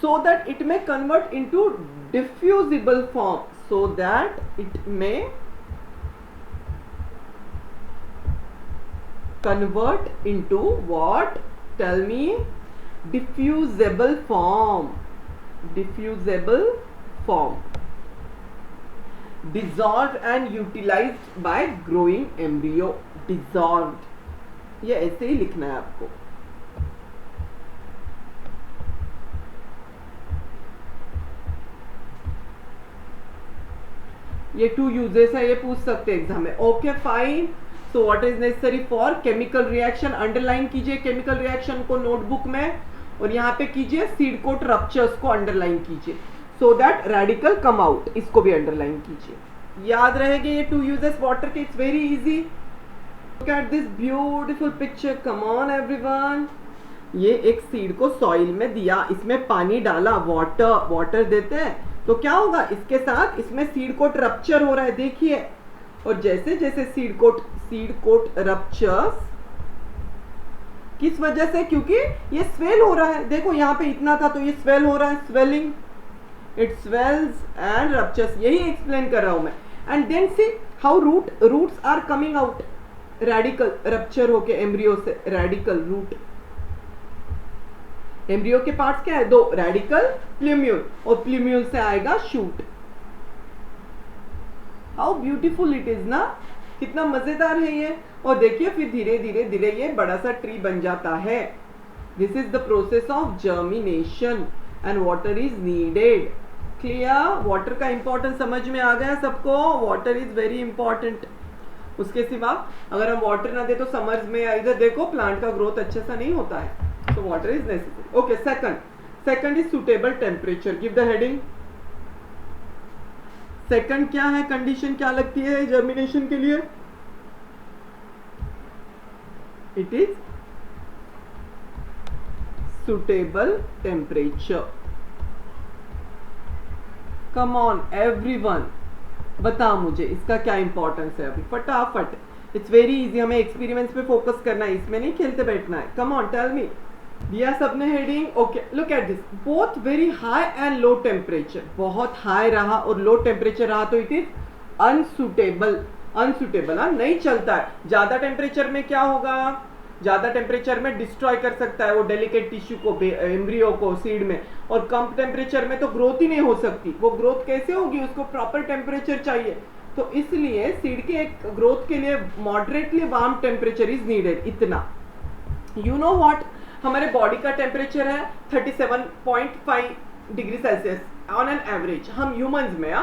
so that it may convert into diffusible form, so that it may convert into what? Tell me. Diffusible form. Diffusible form. Dissolved and utilized by growing embryo. Dissolved, ये ऐसे ही लिखना है आपको. ये 2 uses है, ये पूछ सकते हैं एग्जाम में. Okay fine. So what is necessary for chemical reaction? Underline कीजिए केमिकल रिएक्शन को नोटबुक में, और यहाँ पे कीजिए सीड कोट रप्चर्स को अंडरलाइन कीजिए, so that radical come out. इसको भी अंडरलाइन कीजिए. याद रहेंगे ये 2 यूजेस वाटर के. It's very easy. Look at this beautiful picture. Come on everyone. ये एक सीड को सॉइल में दिया, इसमें पानी डाला, वाटर देते हैं तो क्या होगा? इसके साथ इसमें सीड कोट रप्चर हो रहा है, देखिए. और जैसे जैसे सीड कोट रप्चर्स, किस वजह से? क्योंकि ये स्वेल हो रहा है. देखो यहाँ पे इतना था तो ये स्वेल हो रहा है, swelling. It swells and ruptures. यही एक्सप्लेन कर रहा हूं मैं. And then see how roots are coming out. Radical rupture होके एम्ब्रियो से, रेडिकल रूट. एम्ब्रियो के पार्ट्स क्या है? 2, रेडिकल, प्लूम्यूल, और प्लूम्यूल से आएगा shoot. How beautiful it is ना. कितना मजेदार है ये. और देखिए फिर धीरे धीरे धीरे ये बड़ा सा ट्री बन जाता है. This is the process of germination and water is needed. Clear? Water का इंपॉर्टेंस समझ में आ गया सबको? Water is very important. उसके सिवा अगर हम वाटर ना दे तो समर्स में इधर देखो प्लांट का ग्रोथ अच्छे से नहीं होता है. So water is necessary. Okay, second is suitable temperature. Give the heading. Second क्या है? कंडीशन क्या लगती है जर्मिनेशन के लिए? It is suitable temperature. Come on everyone, बताओ मुझे इसका क्या इंपॉर्टेंस है अभी फटाफट. It's very easy. हमें एक्सपेरिमेंट्स पे फोकस करना है, इसमें नहीं खेलते बैठना है. Come on tell me. दिया सबने heading? Okay. Look at this. Both very high and low temperature. बहुत हाई रहा और लो टेम्परेचर रहा तो इट इज अनसुटेबल. अनसुटेबल, नहीं चलता है. ज्यादा टेम्परेचर में क्या होगा? ज्यादा टेम्परेचर में डिस्ट्रॉय कर सकता है वो डेलिकेट टिश्यू को, एम्ब्रियो को, सीड में. और कम टेम्परेचर में तो ग्रोथ ही नहीं हो सकती. वो ग्रोथ कैसे होगी? उसको प्रॉपर टेम्परेचर चाहिए. तो इसलिए सीड के एक ग्रोथ के लिए moderately warm temperature is needed. इतना. You know what? हमारे बॉडी का टेम्परेचर है 37.5 degree Celsius on an average, हम ह्यूमंस में.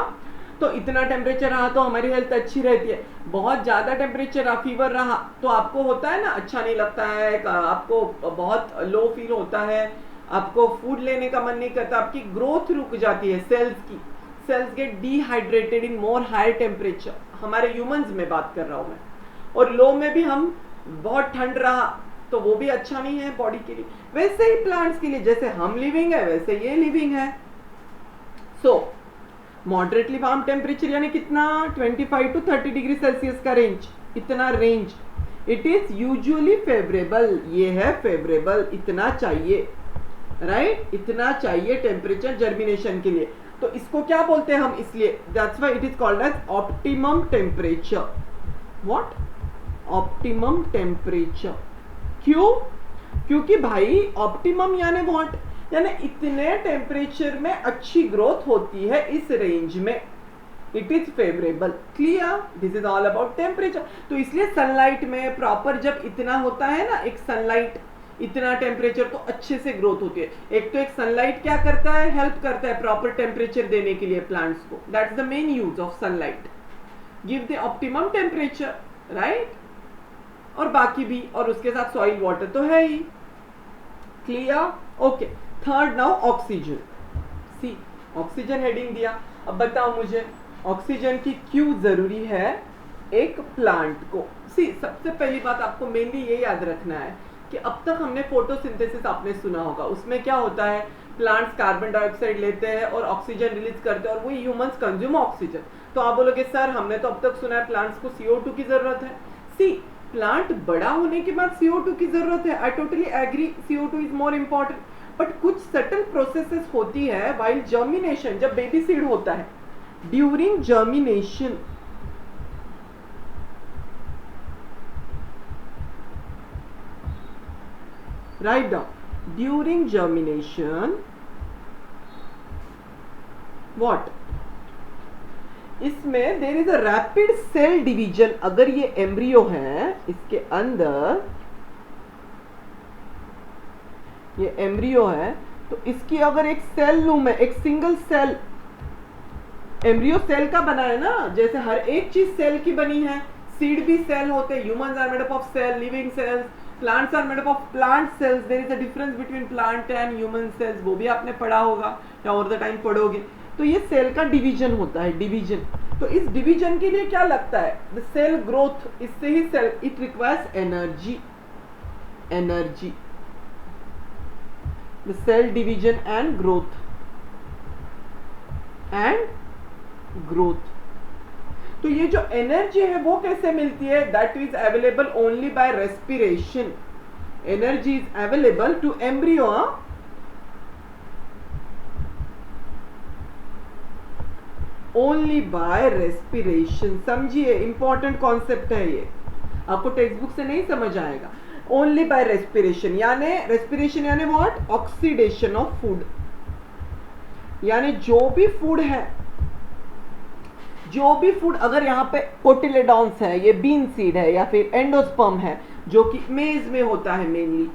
तो इतना टेम्परेचर रहा तो हमारी हेल्थ अच्छी रहती है. बहुत ज्यादा टेम्परेचर रहा, फीवर रहा तो आपको होता है ना, अच्छा नहीं लगता है, आपको बहुत लो फील होता है, आपको फूड लेने का मन नहीं करता, आपकी ग्रोथ रुक जाती है सेल्स की. सेल्स गेट डिहाइड्रेटेड इन मोर हायर टेम्परेचर. हमारे ह्यूमंस में बात कर रहा हूं मैं. और लो में भी हम बहुत ठंड रहा तो वो भी अच्छा नहीं है बॉडी के लिए. वैसे ही प्लांट्स के लिए, जैसे हम लिविंग है वैसे ये लिविंग है. सो मॉडरेटली वार्म टेम्परेचर यानी कितना? 25 to 30 डिग्री सेल्सियस का रेंज. इतना range. It is usually favourable. ये है फेवरेबल. इतना चाहिए, राइट? इतना चाहिए टेम्परेचर जर्मिनेशन के लिए. तो इसको क्या बोलते हैं हम? इसलिए that's why it is called as optimum temperature. What? Optimum temperature. क्यों? क्योंकि भाई ऑप्टिमम यानी व्हाट? यानी इतने टेम्परेचर में अच्छी ग्रोथ होती है इस रेंज में. It is favourable. Clear? This is all about temperature. तो इसलिए सनलाइट में प्रॉपर जब इतना होता है ना, एक सनलाइट इतना टेम्परेचर, तो अच्छे से ग्रोथ होती है. एक तो एक सनलाइट क्या करता है? हेल्प करता है प्रॉपर टेम्परेचर देने के लिए प्लांट्स को. That's the main use of sunlight. Give the optimum temperature, right? और बाकी भी, और उसके साथ सॉइल वाटर तो है ही. Clear? Okay. Third now oxygen. See oxygen heading दिया. अब बताओ मुझे ऑक्सीजन की क्यों जरूरी है एक प्लांट को. सी सबसे पहली बात आपको मेनली ये याद रखना है कि अब तक हमने फोटोसिंथेसिस आपने सुना होगा. उसमें क्या होता है? प्लांट्स कार्बन डाइऑक्साइड लेते हैं और ऑक्सीजन रिलीज करते हैं और वही ह्यूमंस कंज्यूम ऑक्सीजन. तो आप बोलोगे सर हमने तो अब तक सुना है प्लांट्स को CO2 की जरूरत है. सी प्लांट बड़ा होने के बाद CO2 की जरूरत है. I totally agree, CO2 is more important. But कुछ सटल प्रोसेसेस होती है वाइल जर्मिनेशन, जब बेबी सीड होता है, during germination write down, during germination what, इसमें there is a rapid cell division. अगर ये एम्ब्रियो है, इसके अंदर ये एम्ब्रियो है, तो इसकी अगर एक सेल लूं मैं, एक सिंगल सेल, एम्ब्रियो सेल का बना है ना, जैसे हर एक चीज सेल की बनी है, सीड भी सेल होते हैं, humans are made up of cell, living cells, plants are made up of plant cells, there is a difference between plant and human cells, वो भी आपने पढ़ा होगा या ओवर द टाइम पढ़ोगे। तो ये सेल का डिवीजन होता है, डिवीजन। तो इस डिवीजन के लिए क्या लगता है, द सेल ग्रोथ, इससे ही cell, it requires energy, energy, the cell division and growth, and growth. तो ये जो एनर्जी है वो कैसे मिलती है, that is available only by respiration, energy is available to embryo only by respiration. समझिए, इंपॉर्टेंट कॉन्सेप्ट है ये, आपको टेक्स्ट बुक से नहीं समझ आएगा। ओनली बाय रेस्पिरेशन, यानी रेस्पिरेशन यानी व्हाट, ऑक्सीडेशन ऑफ फूड, यानी जो भी फूड है, जो भी फूड, अगर यहाँ पे कोटिलेडॉन्स है, ये बीन सीड है या फिर एंडोस्पर्म है जो कि मेज में होता है मेनली,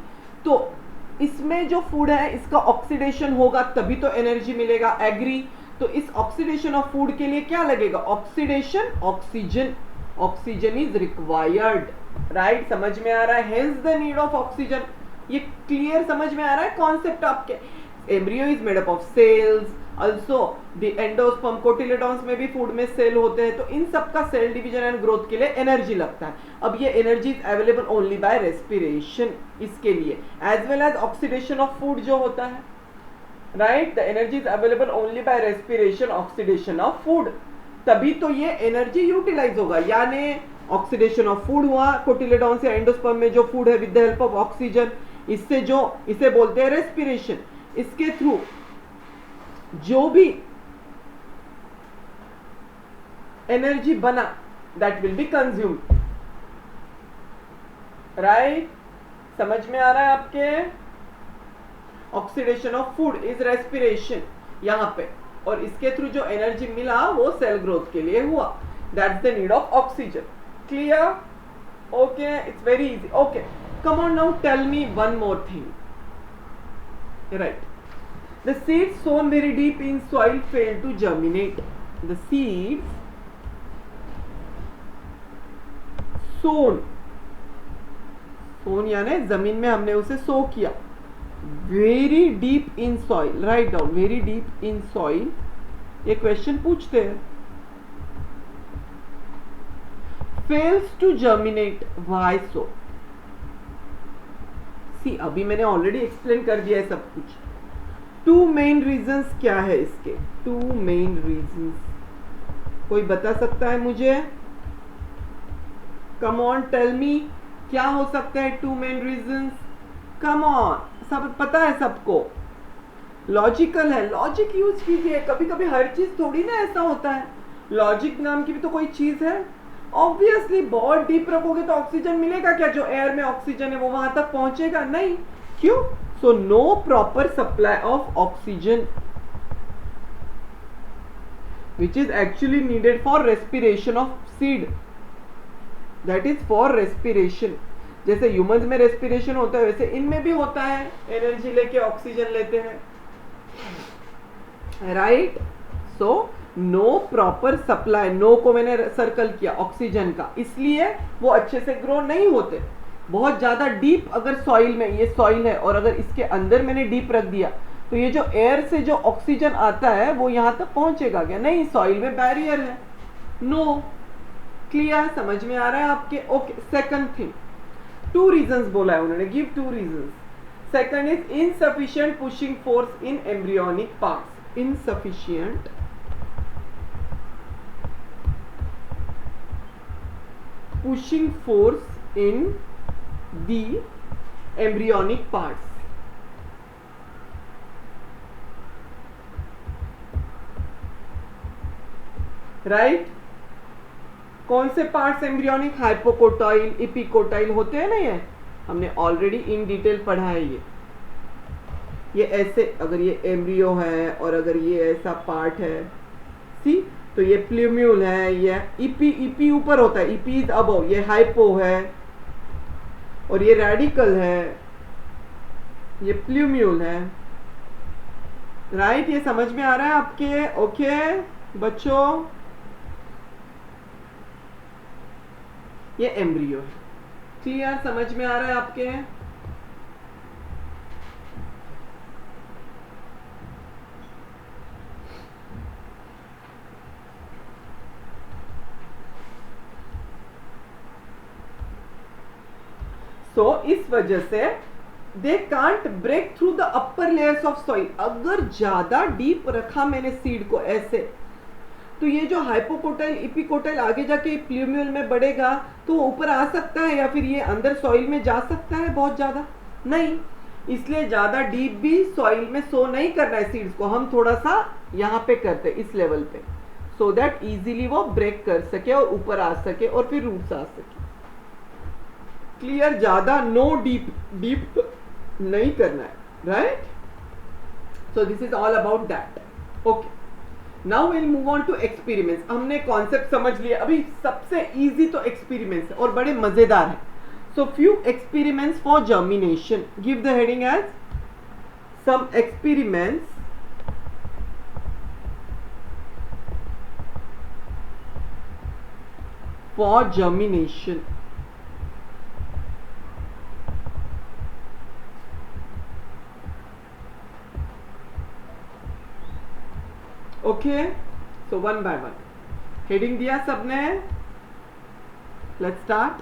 तो इसमें जो फूड है इसका ऑक्सीडेशन होगा तभी तो एनर्जी मिलेगा, एग्री। तो इस ऑक्सीडेशन ऑफ फूड के लिए क्या लगेगा, oxidation, oxygen, oxygen is required, right, समझ में आ रहा है, hence the need of oxygen. ये क्लियर समझ में आ रहा है कॉन्सेप्ट आपके। Embryo is made up of cells, also the endosperm, cotyledons में भी फूड में सेल होते हैं, तो इन सब का सेल डिवीजन एंड ग्रोथ के लिए एनर्जी लगता है। अब ये energy is available only by respiration, इसके लिए as well as oxidation of food जो होता है, right, the energy is available only by respiration, oxidation of food, तभी तो ये एनर्जी यूटिलाइज होगा। यानी ऑक्सीडेशन ऑफ फूड हुआ कोटिलेडॉन्स या एंडोस्पर्म में जो फूड है, with the help of oxygen, इससे जो, इसे बोलते हैं रेस्पिरेशन, इसके थ्रू जो भी एनर्जी बना that will be consumed, right, समझ में आ रहा है आपके। Oxidation of food is respiration यहां पे, और इसके थ्रू जो एनर्जी मिला वो सेल ग्रोथ के लिए हुआ, that's the need of oxygen. Clear, okay, it's very easy. Okay, come on now, tell me one more thing, right, the seeds sown very deep in soil fail to germinate, the seeds sown, sown यानी जमीन में हमने उसे सो किया, very deep in soil, write down, very deep in soil, ये question पूछते हैं, fails to germinate, why so? See, अभी मैंने ऑलरेडी एक्सप्लेन कर दिया है सब कुछ। टू मेन रीजंस क्या है इसके, टू मेन रीजंस, कोई बता सकता है मुझे, कम ऑन टेल मी, क्या हो सकता है two main reasons, come on, सब पता है सबको, लॉजिकल है, लॉजिक यूज कीजिए, कभी कभी हर चीज थोड़ी ना ऐसा होता है, लॉजिक नाम की भी तो कोई चीज है। ऑब्वियसली बहुत डीप रखोगे तो ऑक्सीजन मिलेगा क्या, जो एयर में ऑक्सीजन है वो वहां तक पहुंचेगा नहीं, क्यों, so no proper supply of oxygen which is actually needed for respiration of seed, that is for respiration, जैसे ह्यूमंस में रेस्पिरेशन होता है वैसे इनमें भी होता है, एनर्जी लेके ऑक्सीजन लेते हैं, right. So no proper supply, no को मैंने सर्कल किया ऑक्सीजन का, इसलिए वो अच्छे से ग्रो नहीं होते। बहुत ज्यादा डीप अगर सॉइल में, ये सॉइल है और अगर इसके अंदर मैंने डीप रख दिया तो ये जो एयर से जो ऑक्सीजन आता है वो यहां तक पहुंचेगा क्या, नहीं, सॉइल में बैरियर है, नो। क्लियर, समझ में आ रहा है आपके। Okay, second thing, two reasons बोला है उन्होंने, give two reasons. Second is insufficient pushing force in embryonic parts, insufficient pushing force in the embryonic parts, right? कौन से पार्ट्स एम्ब्रियोनिक? हाइपोकोटाइल, एपिकोटाइल होते हैं ना, ये हमने ऑलरेडी इन डिटेल पढ़ा है। ये ऐसे, अगर ये एम्ब्रियो है और अगर ये ऐसा पार्ट है, सी, तो ये प्लूम्यूल है, ये ईपी ऊपर होता है, ईपी इज अबव, ये हाइपो है, और ये रेडिकल है, ये प्लूम्यूल है, राइट? ये समझ में आ रहा है आपके? ओके बच्चों, ये एम्ब्रियो है। क्लियर? समझ में आ रहा है आपके? इस वजह से they can't break through the upper layers of soil. अगर ज्यादा डीप रखा मैंने सीड को ऐसे, तो ये जो हाइपोकोटाइल, एपिकोटाइल आगे जाके प्लूम्यूल में बढ़ेगा तो ऊपर आ सकता है, या फिर ये अंदर सॉइल में जा सकता है बहुत ज्यादा? नहीं। इसलिए ज्यादा डीप भी सॉइल में सो नहीं करना है सीड्स को, हम थोड़ा सा यहाँ पे करते हैं, इस लेवल पे, सो दैट इजीली वो ब्रेक कर सके और ऊपर आ सके और फिर रूट्स आ सके। क्लियर? ज्यादा नो डीप नहीं करना है, right? So this is all about that. Okay, now will move on to experiments. हमने कॉन्सेप्ट समझ लिया, अभी सबसे इजी तो एक्सपेरिमेंट्स है और बड़े मजेदार है। So few experiments for germination, give the heading as some experiments for germination. Okay, so one by one heading दिया सबने। Let's start.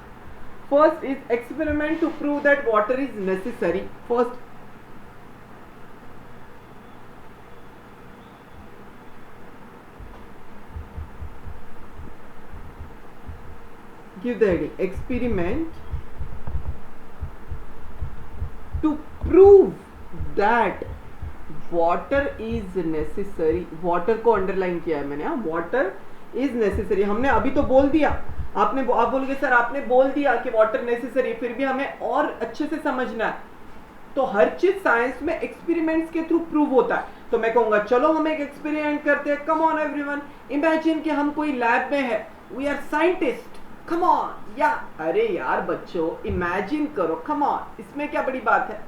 First is experiment to prove that water is necessary. First, give the heading experiment to prove that water is necessary. Water को underline किया है मैंने, water is necessary. हमने अभी तो बोल दिया, आप बोलोगे सर आपने बोल दिया कि वाटर नेसेसरी, फिर भी हमें और अच्छे से समझना है। तो हर चीज साइंस में एक्सपेरिमेंट्स के थ्रू प्रूव होता है। तो मैं कहूंगा चलो हम एक एक्सपेरिमेंट करते हैं। कम ऑन एवरीवन, इमेजिन कि हम कोई लैब में है, we are scientist, come on. या अरे यार बच्चों, इमेजिन करो, कम ऑन, इसमें क्या बड़ी बात है?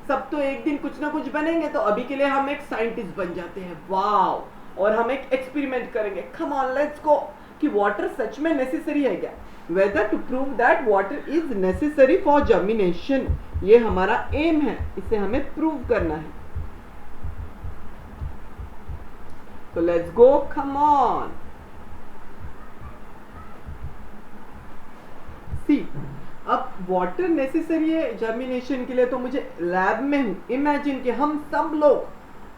सब तो एक दिन कुछ ना कुछ बनेंगे, तो अभी के लिए हम एक साइंटिस्ट बन जाते हैं, वाओ, और हम एक एक्सपेरिमेंट करेंगे। कम ऑन, लेट्स गो, कि वाटर सच में नेसेसरी है क्या? Whether to prove that water is necessary for germination, ये हमारा एम है, इसे हमें प्रूव करना है। तो लेट्स गो, कम ऑन। सी, अब वाटर नेसेसरी है जर्मिनेशन के लिए, तो मुझे लैब में हूं। इमेजिन कि हम सब लोग,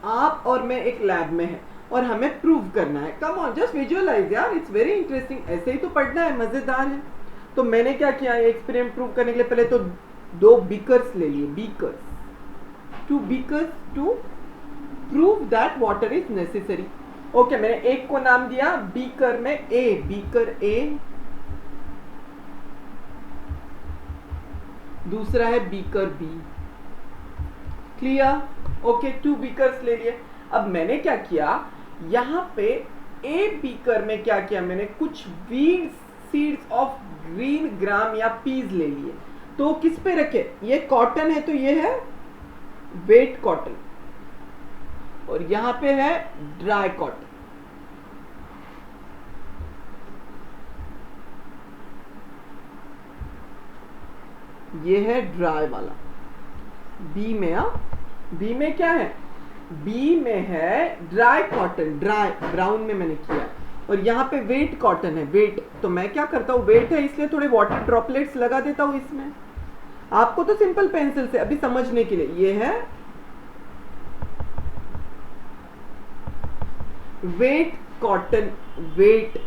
आप और मैं एक लैब में हैं और हमें प्रूव करना है। कम ऑन, जस्ट विजुअलाइज यार, इट्स वेरी इंटरेस्टिंग। ऐसे ही तो पढ़ना है, मजेदार है। तो मैंने क्या किया, एक्सपेरिमेंट प्रूव करने के लिए पहले तो 2 बीकर्स ले लिए, beakers, 2 beakers to prove that water is necessary. Okay, मैंने एक को नाम दिया बीकर में ए, बीकर ए, दूसरा है beaker B. Clear? Okay, 2 beakers ले लिए। अब मैंने क्या किया, यहां पे ए बीकर में क्या किया, मैंने कुछ सीड्स ऑफ ग्रीन ग्राम या पीज ले लिए। तो किस पे रखे, ये कॉटन है तो ये है वेट कॉटन, और यहां पे है ड्राई कॉटन। ये है ड्राई वाला, बी में। बी में क्या है, बी में है ड्राई कॉटन, ड्राई ब्राउन में मैंने किया, और यहाँ पे वेट कॉटन है, वेट। तो मैं क्या करता हूँ, वेट है इसलिए थोड़े वाटर ड्रॉपलेट्स लगा देता हूँ इसमें। आपको तो सिंपल पेंसिल से अभी समझने के लिए, ये है वेट कॉटन, वेट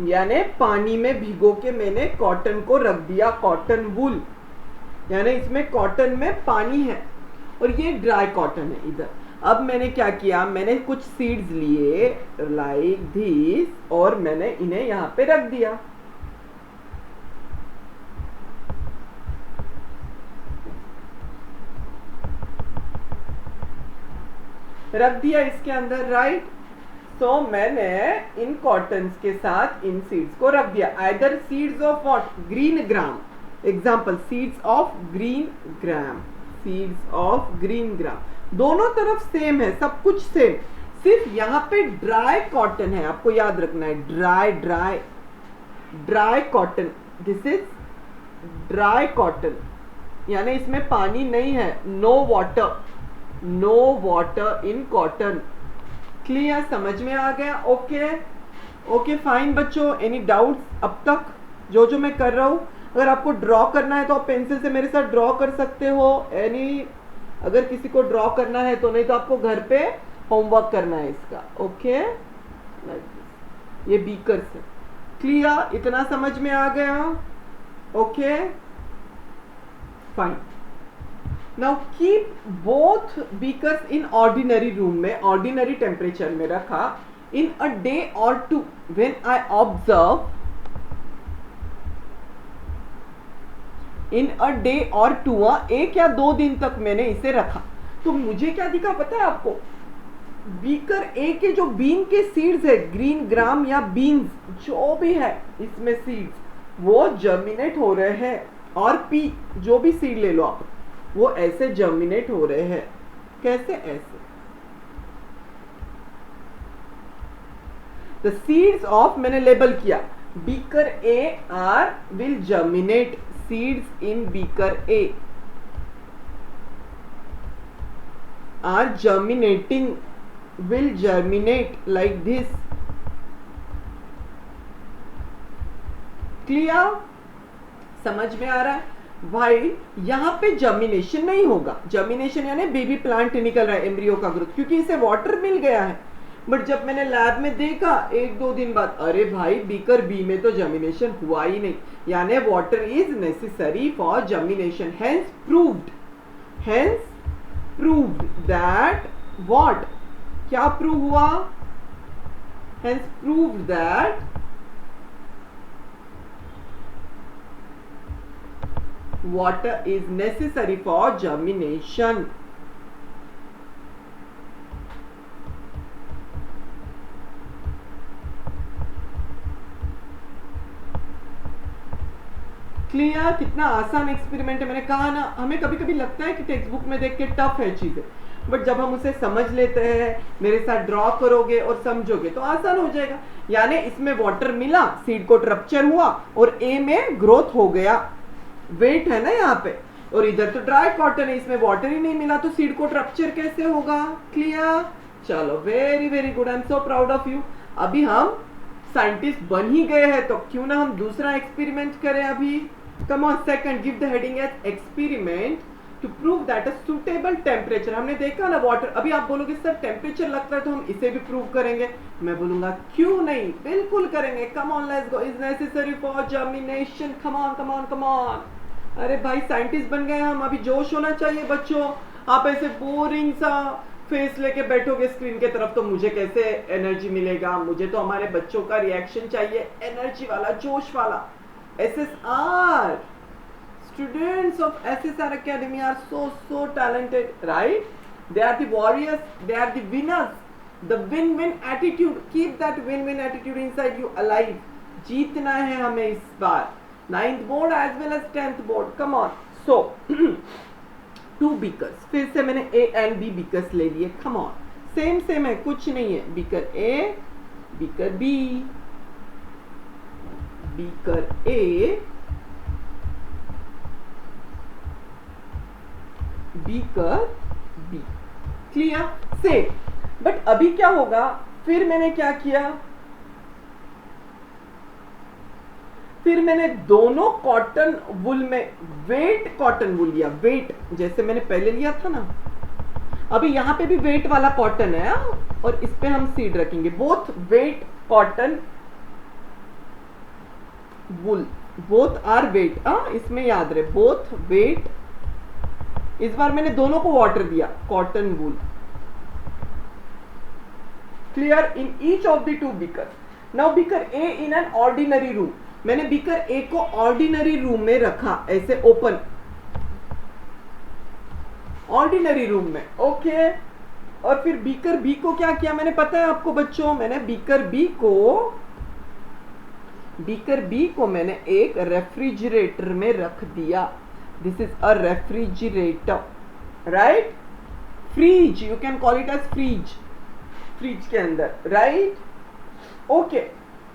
यानी पानी में भिगो के मैंने कॉटन को रख दिया, कॉटन वूल, यानी इसमें कॉटन में पानी है, और ये ड्राई कॉटन है इधर। अब मैंने क्या किया, मैंने कुछ सीड्स लिए लाइक दिस और मैंने इन्हें यहाँ पे रख दिया। रख दिया इसके अंदर, राइट। सो मैंने इन कॉटन्स के साथ इन सीड्स को रख दिया। Either seeds of what, green gram, example seeds of green gram, seeds of green gram, दोनों तरफ सेम है, सब कुछ सेम, सिर्फ यहाँ पे ड्राई कॉटन है, आपको याद रखना है, dry dry dry cotton, this is dry cotton, यानी इसमें पानी नहीं है, no water, no water in cotton. Clear, समझ में आ गया? ओके ओके फाइन बच्चों, एनी डाउट्स अब तक जो मैं कर रहा हूं? अगर आपको ड्रॉ करना है तो आप पेंसिल से मेरे साथ ड्रॉ कर सकते हो, एनी, अगर किसी को ड्रॉ करना है तो, नहीं तो आपको घर पे होमवर्क करना है इसका। ओके, ये बीकर से। क्लियर, इतना समझ में आ गया? Okay fine. Now keep both beakers in ordinary room में, ऑर्डिनरी टेम्परेचर में रखा, in a day or two, when I observe, in a day or two, 1 या 2 दिन तक मैंने इसे रखा, तो मुझे क्या दिखा पता है आपको? बीकर ए के जो बीन के सीड्स है, ग्रीन ग्राम या बीन्स जो भी है इसमें सीड्स, वो जर्मिनेट हो रहे हैं, और पी जो भी सीड ले लो आप, वो ऐसे जर्मिनेट हो रहे हैं। कैसे? ऐसे। द सीड्स ऑफ, मैंने लेबल किया, beaker A R will germinate, seeds in beaker A R germinating, will germinate like this. Clear, समझ में आ रहा है? भाई यहाँ पे जर्मिनेशन नहीं होगा, जर्मिनेशन यानी बेबी प्लांट निकल रहा है, एम्ब्रियो का ग्रोथ, क्योंकि इसे वाटर मिल गया है। बट जब मैंने लैब में देखा 1-2 दिन बाद, अरे भाई बीकर बी में तो जर्मिनेशन हुआ ही नहीं, यानी water is necessary for germination, hence proved that what, क्या प्रूव हुआ? Hence proved that water is necessary for germination. Clear, कितना आसान एक्सपेरिमेंट है। मैंने कहा ना, हमें कभी कभी लगता है कि टेक्स्ट बुक में देख के टफ है चीजें, बट जब हम उसे समझ लेते हैं, मेरे साथ ड्रॉ करोगे और समझोगे तो आसान हो जाएगा। यानी इसमें वाटर मिला, सीड को रप्चर हुआ और ए में ग्रोथ हो गया, वेट है ना यहाँ पे, और इधर तो ड्राई कॉटन है, इसमें वाटर ही नहीं मिला, तो सीड को रप्चर कैसे होगा? क्लियर, चलो very very good, I am so proud of you. अभी हम साइंटिस्ट बन ही गए हैं, तो क्यों ना हम दूसरा एक्सपेरिमेंट करें अभी। Come on, second, give the heading as experiment to prove that a suitable temperature. हमने देखा ना वाटर, अभी आप बोलोगे सर टेम्परेचर लगता है तो हम इसे भी प्रूव करेंगे, मैं बोलूंगा क्यों नहीं, बिल्कुल करेंगे। Come on, let's go, is necessary for germination, come on come on come on. अरे भाई साइंटिस्ट बन गए हम, अभी जोश होना चाहिए बच्चों। आप ऐसे बोरिंग सा फेस लेके बैठोगे स्क्रीन के तरफ तो मुझे कैसे एनर्जी मिलेगा? मुझे तो हमारे बच्चों का रिएक्शन चाहिए, एनर्जी वाला, जोश वाला। SSR, students of SSR Academy are so talented, right? They are the warriors, they are the winners. The win-win attitude, keep that win-win attitude inside you alive. जीतना है हमें इस बार, 9th board as well as 10th board. Come on. So 2 beakers, फिर से मैंने A and B beakers ले लिए. Come on, same है, कुछ नहीं है. beaker A, beaker B, beaker A, beaker B. Clear, same. But अभी क्या होगा, फिर मैंने क्या किया, फिर मैंने दोनों कॉटन वुल में वेट कॉटन वुल लिया, वेट जैसे मैंने पहले लिया था ना, अभी यहां पे भी वेट वाला कॉटन है और इस पे हम सीड रखेंगे. Both wet cotton wool, both are wet, इसमें याद रहे, बोथ वेट. इस बार मैंने दोनों को वाटर दिया, cotton wool clear, in each of the two beakers. Now beaker A in an ordinary room, मैंने beaker A को ordinary room में रखा, ऐसे open, ordinary room में, okay. और फिर beaker B को क्या किया मैंने, पता है आपको बच्चों, मैंने beaker B को मैंने एक रेफ्रिजरेटर में रख दिया. This is a refrigerator, right? Fridge, you can call it as fridge. Fridge के अंदर, right? Okay.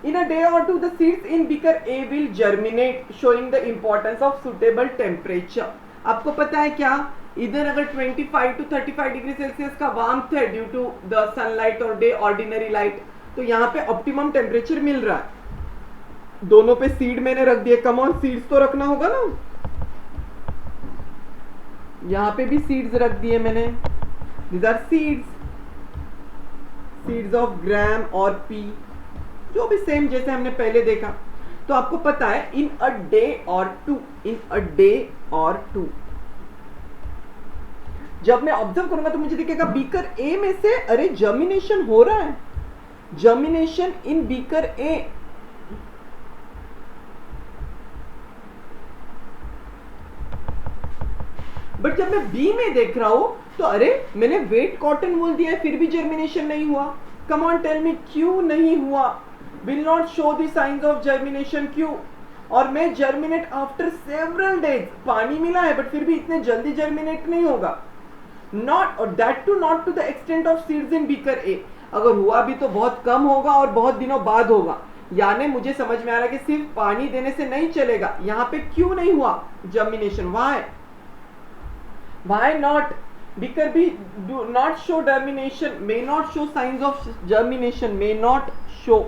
In a day or two, the seeds in beaker A will germinate, showing the importance of suitable temperature. आपको पता है क्या? इधर अगर 25 to 35 degree Celsius का warmth है ड्यू टू द सनलाइट और डे ऑर्डिनरी लाइट, तो यहाँ पे ऑप्टिमम टेम्परेचर मिल रहा है. दोनों पे सीड मैंने रख दिए. कम ऑन, सीड्स तो रखना होगा ना. यहाँ पे भी सीड्स रख दिए मैंने. These are seeds of gram और pea, जो भी सेम जैसे हमने पहले देखा. तो आपको पता है in a day or two, जब मैं ऑब्जर्व करूंगा तो मुझे दिखेगा बीकर ए में से, अरे जर्मिनेशन हो रहा है, germination in beaker A. But जब मैं बी में देख रहा हूं तो अरे मैंने वेट कॉटन वूल दिया है, फिर भी जर्मिनेशन नहीं हुआ. कम ऑन टेल मी, क्यों नहीं हुआ? Will not show the science of germination, क्यों? और मैं जर्मिनेट आफ्टर सेवरल डेज, पानी मिला है बट फिर भी इतने जल्दी जर्मिनेट नहीं होगा. नॉट, और that too not to the extent of seeds in beaker A. अगर हुआ भी तो बहुत कम होगा और बहुत दिनों बाद होगा. यानी मुझे समझ में आ रहा है कि सिर्फ पानी देने से नहीं चलेगा. यहाँ पे क्यों नहीं हुआ germination? Why not? Beaker B do not show germination, may not show signs of germination, may not show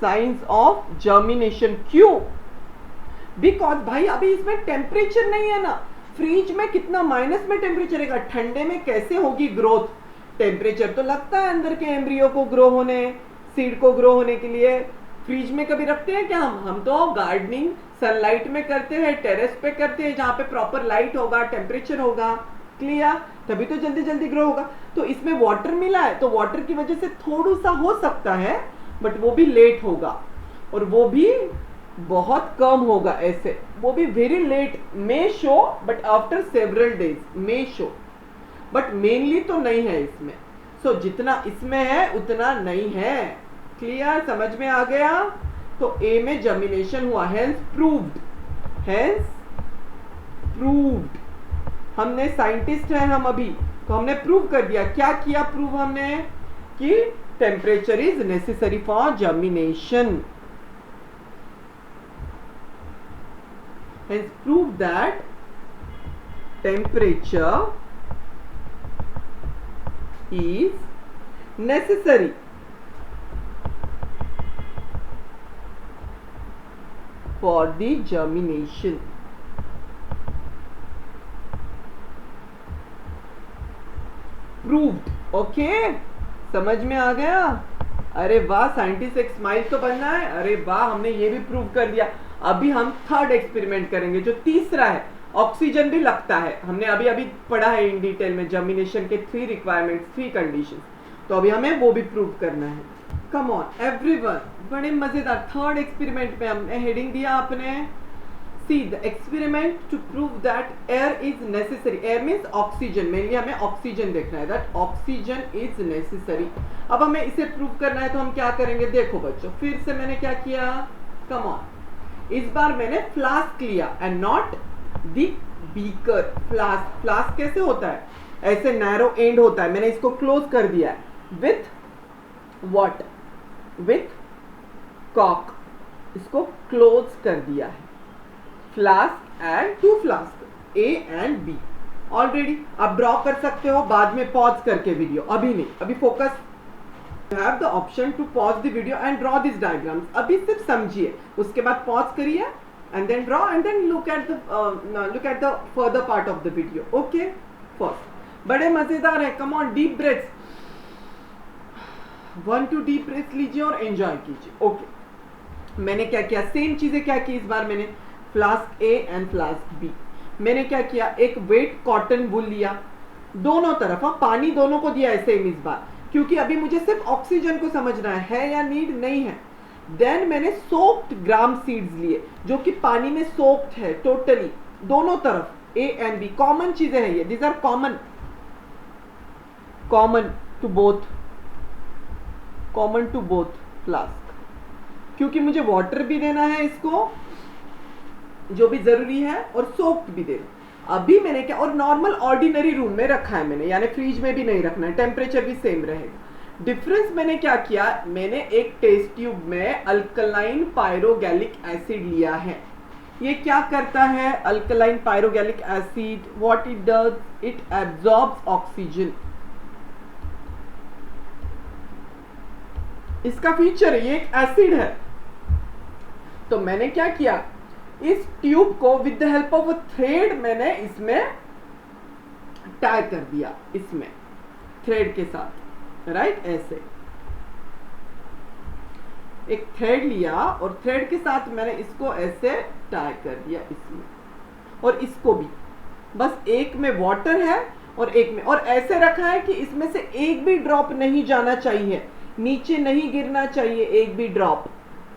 signs of germination. क्यों? Because भाई अभी इसमें टेम्परेचर नहीं है ना. फ्रिज में कितना माइनस में टेम्परेचर है, ठंडे में कैसे होगी ग्रोथ? टेम्परेचर तो लगता है अंदर के एम्ब्रियो को ग्रो होने, सीड को ग्रो होने के लिए. फ्रिज में कभी रखते हैं क्या हम तो गार्डनिंग सनलाइट में करते हैं, टेरेस पे करते हैं जहाँ पे प्रॉपर लाइट होगा, टेम्परेचर होगा, क्लियर, तभी तो जल्दी जल्दी ग्रो होगा. तो इसमें वाटर मिला है तो वाटर की वजह से थोड़ा सा हो सकता है, बट वो भी लेट होगा और वो भी बहुत कम होगा. ऐसे वो भी very late, may show but after several days, may show, but mainly तो नहीं है इसमें. सो जितना इसमें है उतना नहीं है. क्लियर, समझ में आ गया? तो ए में जर्मिनेशन हुआ, हेंस प्रूव्ड. हमने साइंटिस्ट है हम अभी, तो हमने प्रूव कर दिया. क्या किया प्रूव हमने? कि temperature is necessary for germination. Hence prove that temperature is necessary for the germination. Proved. Okay? समझ में आ गया? अरे वाह, साइंटिस्ट एक स्माइल तो बनना है. अरे वाह, हमने ये भी प्रूव कर दिया. अभी हम थर्ड एक्सपेरिमेंट करेंगे जो तीसरा है. ऑक्सीजन भी लगता है, हमने अभी पढ़ा है इन डिटेल में जर्मिनेशन के 3 रिक्वायरमेंट्स, 3 कंडीशंस. तो अभी हमें वो भी प्रूव करना है. कम ऑन एवरीवन, बड़े मजेदार. थर्ड एक्सपेरिमेंट में हमने हेडिंग दिया आपने, see the experiment to prove that air is necessary. Air means oxygen, mainly हमें ऑक्सीजन देखना है, दैट ऑक्सीजन इज नेसेसरी. अब हमें इसे प्रूव करना है तो हम क्या करेंगे? देखो बच्चों, फिर से मैंने क्या किया, कम ऑन, इस बार मैंने फ्लास्क लिया and not the beaker. Flask कैसे होता है? ऐसे नैरो एंड होता है, मैंने इसको क्लोज कर दिया है विथ व्हाट? विथ कॉक. इसको क्लोज कर दिया है. Flask and 2 flask, A and B. Already आप ड्रॉ कर सकते हो बाद में पॉज करके वीडियो, अभी नहीं, अभी focus. You have the option to pause the video and draw these diagrams. अभी सिर्फ समझिए, उसके बाद पॉज करिए and then draw and then look at the further part of the video. Okay? First, बड़े मजेदार है. Come on, deep breaths. 1 2 deep breath लीजिए और एंजॉय कीजिए. ओके, मैंने क्या किया? सेम चीजें क्या की इस बार मैंने, flask A and flask B. मैंने क्या किया? एक वेट कॉटन वूल लिया, दोनों तरफ, पानी दोनों को दिया है सेम इस बार, क्योंकि अभी मुझे सिर्फ ऑक्सीजन को समझना है या नीड नहीं है। देन मैंने सोक्ड ग्राम सीड्स लिए जो कि पानी में सोक्ड है टोटली, दोनों तरफ ए एंड बी, कॉमन चीजें हैं ये, these are common to both flask, क्योंकि मुझे वाटर भी देना है इसको जो भी जरूरी है और सोक्ड भी देना। अभी मैंने क्या, और नॉर्मल ऑर्डिनरी रूम में रखा है मैंने, यानी फ्रिज में भी नहीं रखना है, टेम्परेचर भी सेम रहेगा। डिफरेंस मैंने क्या किया, मैंने एक टेस्ट ट्यूब में अल्कलाइन पायरोगैलिक एसिड लिया है। ये क्या करता है alkaline pyrogallic acid, what it does, it absorbs oxygen. इसका फीचर है, ये एक एसिड है। तो मैंने क्या किया, इस ट्यूब को with the help of a thread मैंने इसमें टाई कर दिया, इसमें थ्रेड के साथ, राइट, ऐसे एक थ्रेड लिया और थ्रेड के साथ मैंने इसको ऐसे टाई कर दिया इसमें, और इसको भी बस एक में वाटर है और एक में, और ऐसे रखा है कि इसमें से एक भी ड्रॉप नहीं जाना चाहिए, नीचे नहीं गिरना चाहिए एक भी ड्रॉप,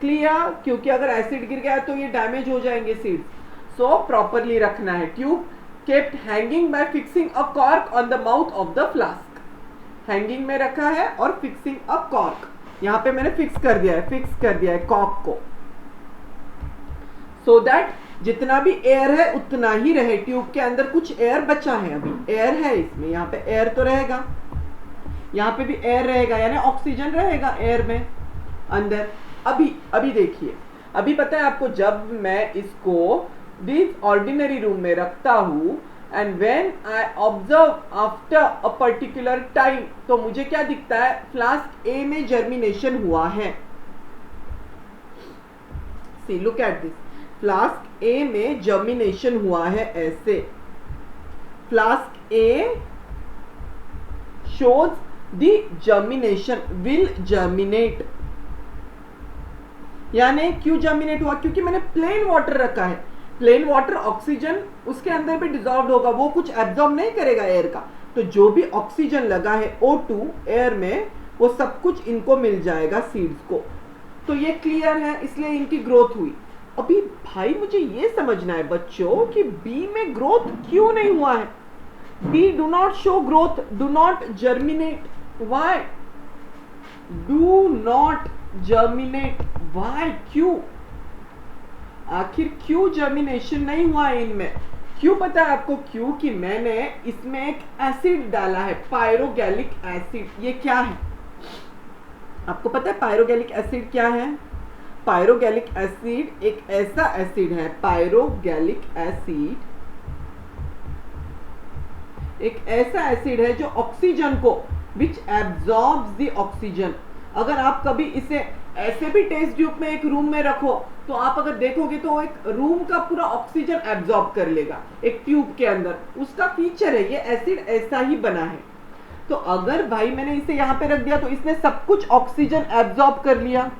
क्लियर, क्योंकि अगर एसिड गिर गया तो ये डैमेज हो जाएंगे सीड्स। सो प्रॉपरली रखना है। Tube kept hanging bye fixing a cork on the mouth of the flask, hanging में रखा है और फिक्सिंग अ कॉर्क, यहां पे मैंने फिक्स कर दिया है कॉर्क को, सो दैट जितना भी एयर है उतना ही रहे। ट्यूब के अंदर कुछ एयर बचा है, अभी एयर है इसमें, यहाँ पे एयर तो रहेगा, यहाँ पे भी एयर रहेगा, यानी ऑक्सीजन रहेगा एयर में अंदर। अभी देखिए, अभी पता है आपको, जब मैं इसको दिस ऑर्डिनरी रूम में रखता हूं and when I observe after a particular time, तो मुझे क्या दिखता है, फ्लास्क ए में जर्मिनेशन हुआ है। See look at this, flask ए में जर्मिनेशन हुआ है, ऐसे flask A shows the germination, will germinate। यानी क्यों जर्मिनेट हुआ, क्योंकि मैंने प्लेन वाटर रखा है, प्लेन वाटर ऑक्सीजन उसके अंदर भी डिसॉल्व होगा, वो कुछ एब्जॉर्ब नहीं करेगा एयर का, तो जो भी ऑक्सीजन लगा है O2 एयर में, वो सब कुछ इनको मिल जाएगा सीड्स को। तो ये क्लियर है, इसलिए इनकी ग्रोथ हुई। अभी भाई मुझे ये समझना है बच्चों कि बी में ग्रोथ क्यों नहीं हुआ है, B do not show growth, do not germinate, why do not germinate, why, क्यों, आखिर क्यों जर्मिनेशन नहीं हुआ है इनमें, क्यों पता है आपको, क्यों कि मैंने इसमें एक एसिड डाला है, पायरोगैलिक एसिड। ये क्या है आपको पता है पायरोगैलिक एसिड क्या है? पायरोगैलिक एसिड एक ऐसा एसिड है, पायरोगैलिक एसिड एक ऐसा एसिड है जो ऑक्सीजन को, विच एब्जॉर्ब्स द ऑक्सीजन। अगर आप कभी इसे ऐसे भी टेस्ट ट्यूब में एक रूम में रखो तो आप अगर देखोगे तो एक रूम का पूरा ऑक्सीजन एब्जॉर्ब कर लेगा एक ट्यूब के अंदर, उसका फीचर है, ये एसिड ऐसा ही बना है। तो अगर भाई मैंने इसे यहाँ पे रख दिया तो इसने सब कुछ ऑक्सीजन एब्जॉर्ब कर लिया,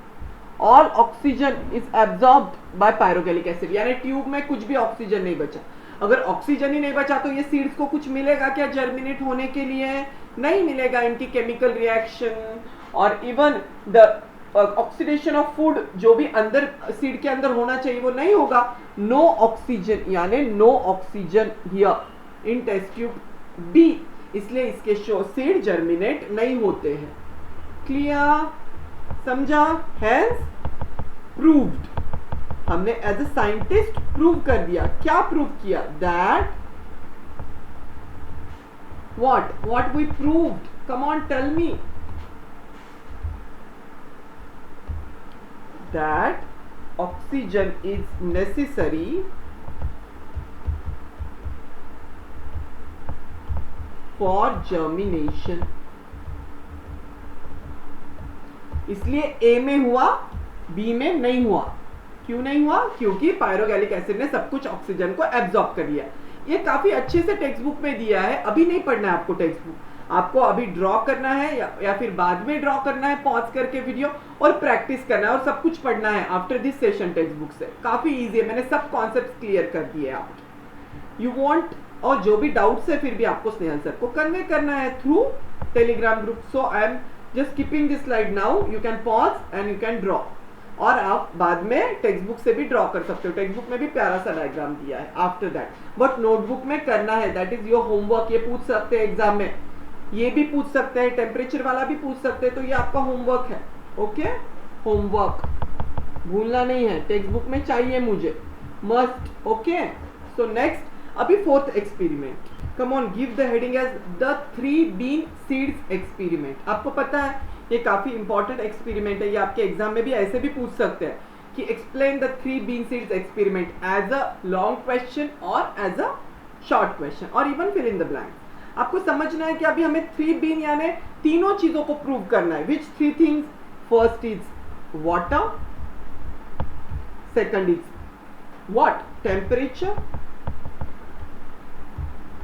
all oxygen is absorbed by pyrogallic acid, यानी ट्यूब में कुछ भी ऑक्सीजन नहीं बचा। अगर ऑक्सीजन ही नहीं बचा तो ये सीड्स को कुछ मिलेगा क्या जर्मिनेट होने के लिए? नहीं मिलेगा। इनकी केमिकल रिएक्शन और even the oxidation of food जो भी अंदर सीड के अंदर होना चाहिए वो नहीं होगा। नो ऑक्सीजन, यानी no oxygen here in test tube B, इसलिए इसके सीड जर्मिनेट नहीं होते हैं। क्लियर, समझा? हैंस प्रूव्ड, हमने एज अ साइंटिस्ट प्रूव कर दिया। क्या प्रूव किया? That what we proved, come on tell me. That oxygen is necessary for germination। इसलिए ए में हुआ, बी में नहीं हुआ। क्यों नहीं हुआ? क्योंकि पायरोगैलिक एसिड ने सब कुछ ऑक्सीजन को एब्जॉर्ब कर लिया। ये काफी अच्छे से टेक्स्ट बुक में दिया है, अभी नहीं पढ़ना है आपको टेक्स्ट बुक, आपको अभी ड्रॉ करना है या फिर बाद में ड्रॉ करना है पॉज करके वीडियो, और प्रैक्टिस करना है और सब कुछ पढ़ना है after this session text book से। काफी इजी है, मैंने सब कॉन्सेप्ट्स क्लियर कर दिए आपके। यू वांट और जो भी डाउट्स है फिर भी आपको स्नेहल सर को कन्वे करना है through Telegram group. So I am just keeping this slide now. You can pause and you can draw, और आप बाद में टेक्स्ट बुक से भी ड्रॉ कर सकते हो. टेक्स्ट बुक में भी प्यारा सा डायग्राम दिया है आफ्टर दैट, बट नोटबुक में करना है. That is your homework. ये पूछ सकते हैं एग्जाम में, ये भी पूछ सकते हैं, टेम्परेचर वाला भी पूछ सकते हैं, तो ये आपका होमवर्क है. ओके, होमवर्क भूलना नहीं है, टेक्स्ट बुक में चाहिए मुझे, मस्ट. ओके, सो नेक्स्ट अभी fourth experiment. Come on, give the heading as the 3 bean seeds experiment. आपको पता है ये काफी इंपॉर्टेंट एक्सपेरिमेंट है, ये आपके एग्जाम में भी ऐसे भी पूछ सकते हैं कि explain the 3 bean seeds experiment as a long question और एज अ शॉर्ट क्वेश्चन, और even fill in the blank. आपको समझना है कि अभी हमें 3 बीन यानी तीनों चीजों को प्रूव करना है. विच 3 things? First is water, second is what? Temperature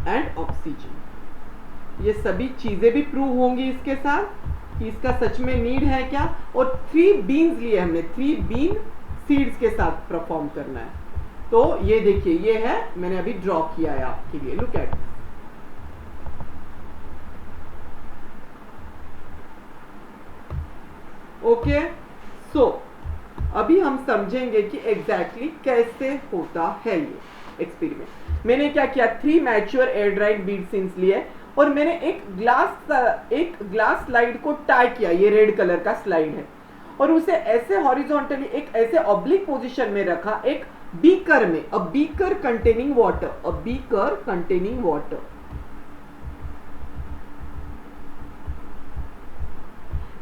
and oxygen. ये सभी चीजें भी प्रूव होंगी इसके साथ कि इसका सच में नीड है क्या. और 3 बीन्स लिए हमने, 3 बीन सीड्स के साथ परफॉर्म करना है. तो ये देखिए, ये है, मैंने अभी ड्रॉ किया है आपके लिए. Look at. ओके, सो अभी हम समझेंगे कि एग्जैक्टली कैसे होता है ये एक्सपेरिमेंट. मैंने क्या किया, 3 mature air dried Beed scenes लिए और मैंने एक ग्लास स्लाइड को टाई किया. ये रेड कलर का स्लाइड है, और उसे ऐसे हॉरिजॉन्टली एक ऐसे ऑब्लिक पोजीशन में रखा एक बीकर में. A beaker containing water, a beaker containing water.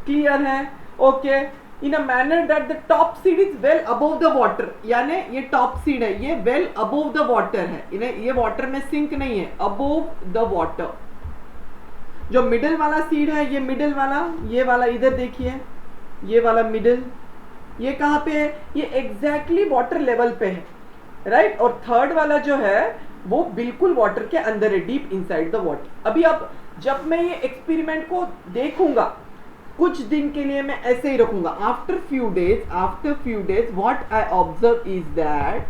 Clear है? Okay, in a manner that the top seed is well above the water. यानी ये टॉप सीड है, ये वेल अबव द वाटर है, इन्हें ये वाटर में सिंक नहीं है, अबव द वाटर. जो मिडिल वाला सीड है, ये मिडिल वाला, ये वाला इधर देखिए, ये वाला मिडिल, ये कहां पे है? ये एग्जैक्टली वाटर लेवल पे है, राइट. और थर्ड वाला जो है वो बिल्कुल वाटर के अंदर है, डीप इनसाइड द वाटर. अभी अब जब मैं ये एक्सपेरिमेंट को देखूंगा कुछ दिन के लिए, मैं ऐसे ही रखूंगा. After few days what I observe is that,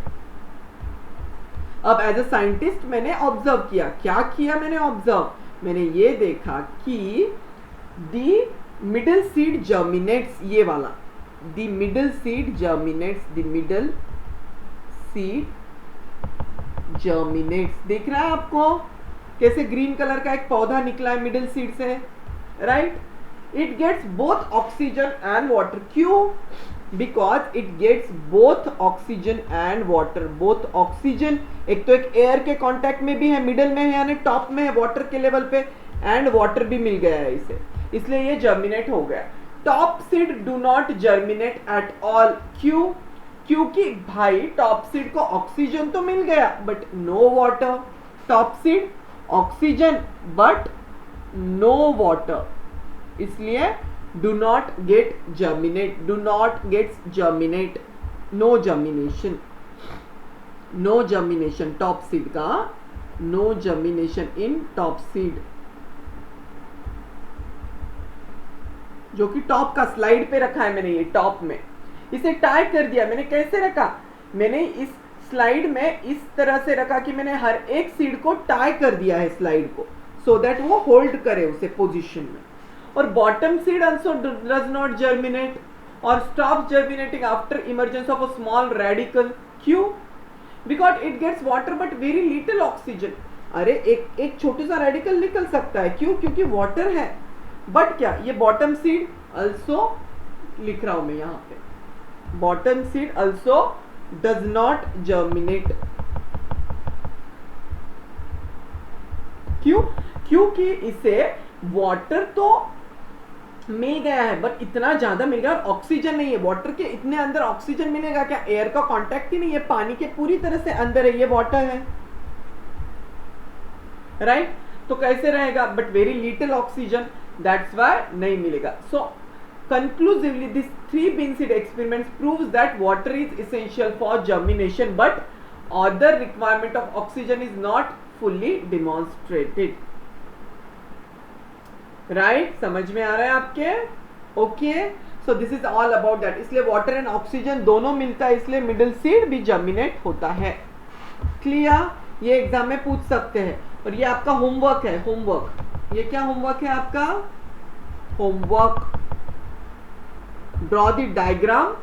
अब एज अ साइंटिस्ट मैंने ऑब्जर्व किया. क्या किया मैंने ऑब्जर्व? मैंने ये देखा कि दी मिडल सीड जर्मिनेट्स, ये वाला the middle seed germinates, the middle seed germinates. दिख रहा है आपको कैसे ग्रीन कलर का एक पौधा निकला है मिडल सीड से, right. It gets both oxygen and water. क्यों? Because it gets both oxygen and water. Both oxygen, एक तो एक एयर के कांटेक्ट में भी है, मिडल में है यानी टॉप में है वाटर के लेवल पे, एंड वाटर भी मिल गया है इसे, इसलिए ये जर्मिनेट हो गया. Top seed do not germinate at all. क्यों? क्योंकि भाई टॉप सीड को ऑक्सीजन तो मिल गया but no water. Top seed oxygen but no water, इसलिए do not get germinate, do not gets germinate, no germination, no germination. Top seed का no germination in top seed, जो कि top का slide पे रखा है मैंने, ये टॉप में इसे टाई कर दिया. मैंने कैसे रखा? मैंने इस स्लाइड में इस तरह से रखा कि मैंने हर एक सीड को टाई कर दिया है स्लाइड को, सो दैट वो होल्ड करे उसे पोजीशन में. और bottom seed also does not germinate और stop germinating after emergence of a small radicle. क्यों? Because it gets water but very little oxygen. अरे एक छोटा सा रेडिकल निकल सकता है, क्यों? क्योंकि वाटर है. बट क्या ये बॉटम सीड आल्सो, लिख रहा हूं मैं यहां पे, bottom seed also does not germinate. क्यों? क्योंकि इसे वाटर तो मिल गया है बट इतना ज्यादा मिल गया और ऑक्सीजन नहीं है. वाटर के इतने अंदर ऑक्सीजन मिलेगा क्या? एयर का कांटेक्ट ही नहीं है, पानी के पूरी तरह से अंदर है, ये वाटर है, राइट. तो कैसे रहेगा? But very little oxygen, that's why नहीं मिलेगा. सो conclusively this 3 bean seed experiments proves that water is essential for germination but other requirement of oxygen is not fully demonstrated. Right, समझ में आ रहा है आपके? Okay, so this is all about that. इसलिए water and oxygen दोनों मिलता है, इसलिए मिडिल सीड भी जर्मिनेट होता है. क्लियर? ये एग्जाम में पूछ सकते हैं। और ये आपका होमवर्क है, होमवर्क। ये क्या होमवर्क है आपका? Homework. Draw the diagram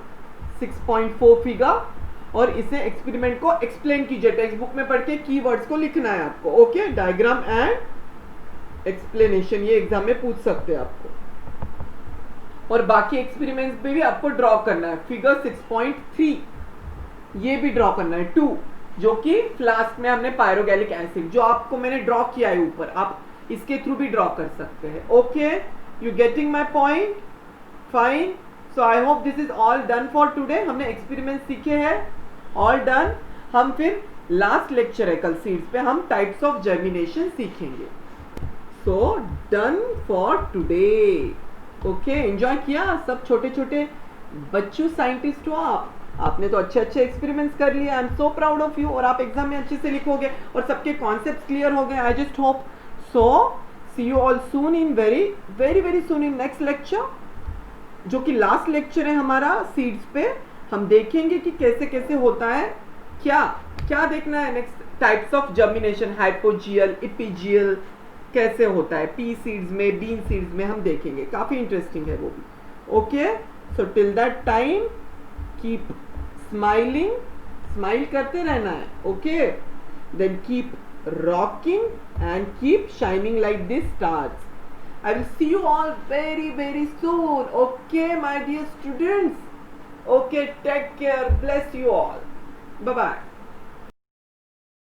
6.4 figure और इसे एक्सपेरिमेंट को एक्सप्लेन कीजिए। टेक्स्ट बुक में पढ़ के कीवर्ड्स को लिखना है आपको। ओके, डायग्राम एंड एक्सप्लेनेशन, ये एग्जाम में पूछ सकते हैं आपको। और बाकी एक्सपेरिमेंट्स पे भी आपको ड्रॉ करना है। फिगर 6.3 ये भी ड्रॉ करना है। 2 जो कि फ्लास्क में हमने पायरोगैलिक एसिड, जो आपको मैंने ड्रॉ किया है ऊपर, आप इसके थ्रू भी ड्रॉ कर सकते हैं। Okay, you getting my point? Fine. So I hope this is all done for today. हमने एक्सपेरिमेंट सीखे हैं, ऑल डन। हम फिर लास्ट लेक्चर है कल सीड्स पे, हम टाइप्स ऑफ जर्मिनेशन सीखेंगे। So done for today. Okay, enjoy किया सब? छोटे छोटे बच्चों साइंटिस्ट हो आप, आपने तो अच्छे अच्छे एक्सपेरिमेंट्स कर लिए। I am so proud of you. और आप एग्जाम में अच्छे से लिखोगे और सबके कॉन्सेप्ट्स क्लियर हो गए। I just hope so. See you all soon in very very very soon in next lecture, जो कि लास्ट लेक्चर है हमारा सीड्स पे। हम देखेंगे कि कैसे कैसे होता है, क्या क्या देखना है next. Types of germination, hypogeal, epigeal, कैसे होता है पी सीड्स में, बीन सीड्स में, हम देखेंगे। काफी इंटरेस्टिंग है वो भी। Okay, so till that time keep smiling, smile करते रहना है। Okay, then keep rocking and keep shining like this stars. I will see you all very very soon. Okay, my dear students. Okay, take care. Bless you all. Bye bye.